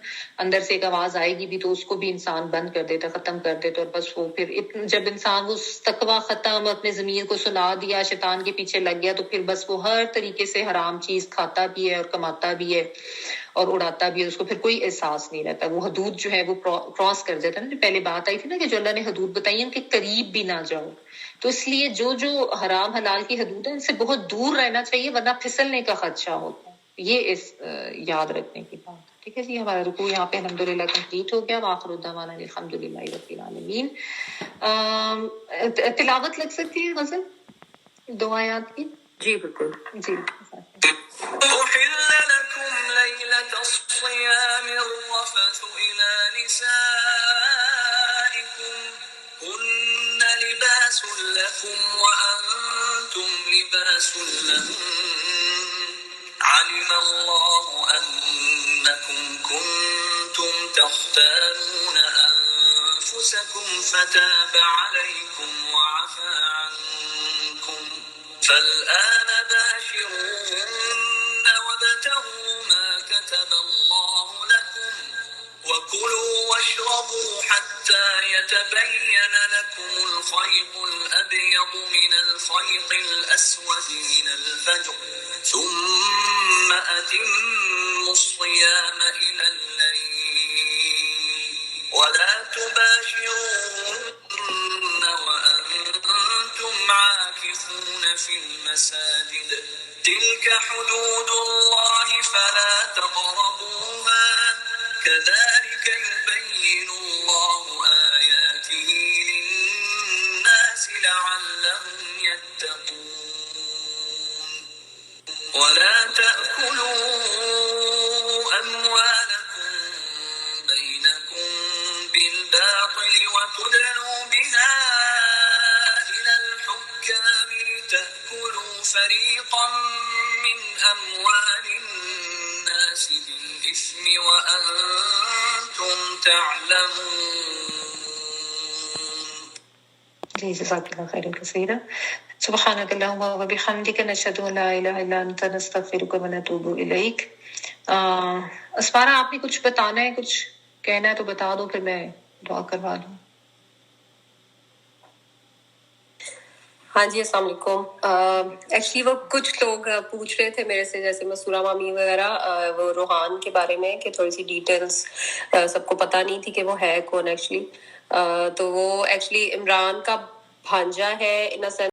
اندر سے ایک آواز آئے گی بھی تو اس کو بھی انسان بند کر دیتا، ختم کر دیتا. اور بس وہ پھر جب انسان وہ تقویٰ ختم، اپنے ضمیر کو سلا دیا، شیطان کے پیچھے لگ گیا، تو پھر بس وہ ہر طریقے سے حرام چیز کھاتا بھی ہے اور کماتا بھی ہے اور اڑاتا بھی ہے. اس کو پھر کوئی احساس نہیں رہتا. وہ حدود جو ہے وہ کراس کر دیتا ہے نا. جو پہلے بات آئی تھی نا کہ جو اللہ نے حدود بتائی ان کے قریب بھی نہ جاؤ. تو اس لیے جو حرام حلال کی حدود ہے ان سے بہت دور رہنا چاہیے ورنہ پھسلنے کا خدشہ ہوتا ہے. یہ یاد رکھنے کی بات. ٹھیک ہے جی. ہمارا رکوع یہاں پہ الحمدللہ کمپلیٹ ہو گیا. وآخر دعوانا الحمدللہ رب العالمین. تلاوت لگ سکتی ہے غزل 2 آیات کی؟ جی بالکل. جی. أحل لكم ليلة الصيام الرفث إلى نسائكم هن لباس لكم وأنتم لباس لهم علم الله أنكم كنتم تختانون أنفسكم فتاب عليكم وعفى عنكم فالآن باشروهن وابتغوا ما كتب الله لكم وكلوا واشربوا حتى يتبين لكم الخيط الأبيض من الخيط الأسود من الفجر ثم أتموا الصيام إلى الليل ولا تباشروهن وأنتم عاكفون في المساجد تلك حدود الله فلا تقربوها كذلك يبين الله آياته للناس لعلهم يتقون ولا تأكلوا أموالكم بينكم بالباطل وتدلوا بها إلى الحكام لتأكلوا فريقا من أموال الناس بالإثم وأنتم تعلمون. جزاک اللہ خیرا کثیرا. سبحانک اللہم وبحمدک نشہد ان لا الہ الا انت نستغفرک ونتوب الیک. اسمارا آپ نے کچھ بتانا ہے، کچھ کہنا ہے تو بتا دو، پھر میں دعا کروا دوں. ہاں جی السلام علیکم. ایکچولی وہ کچھ لوگ پوچھ رہے تھے میرے سے، جیسے مسورہ مامی وغیرہ، وہ روحان کے بارے میں کہ تھوڑی سی ڈیٹیلز سب کو پتہ نہیں تھی کہ وہ ہے کون ایکچولی. تو وہ ایکچولی عمران کا بھانجا ہے ان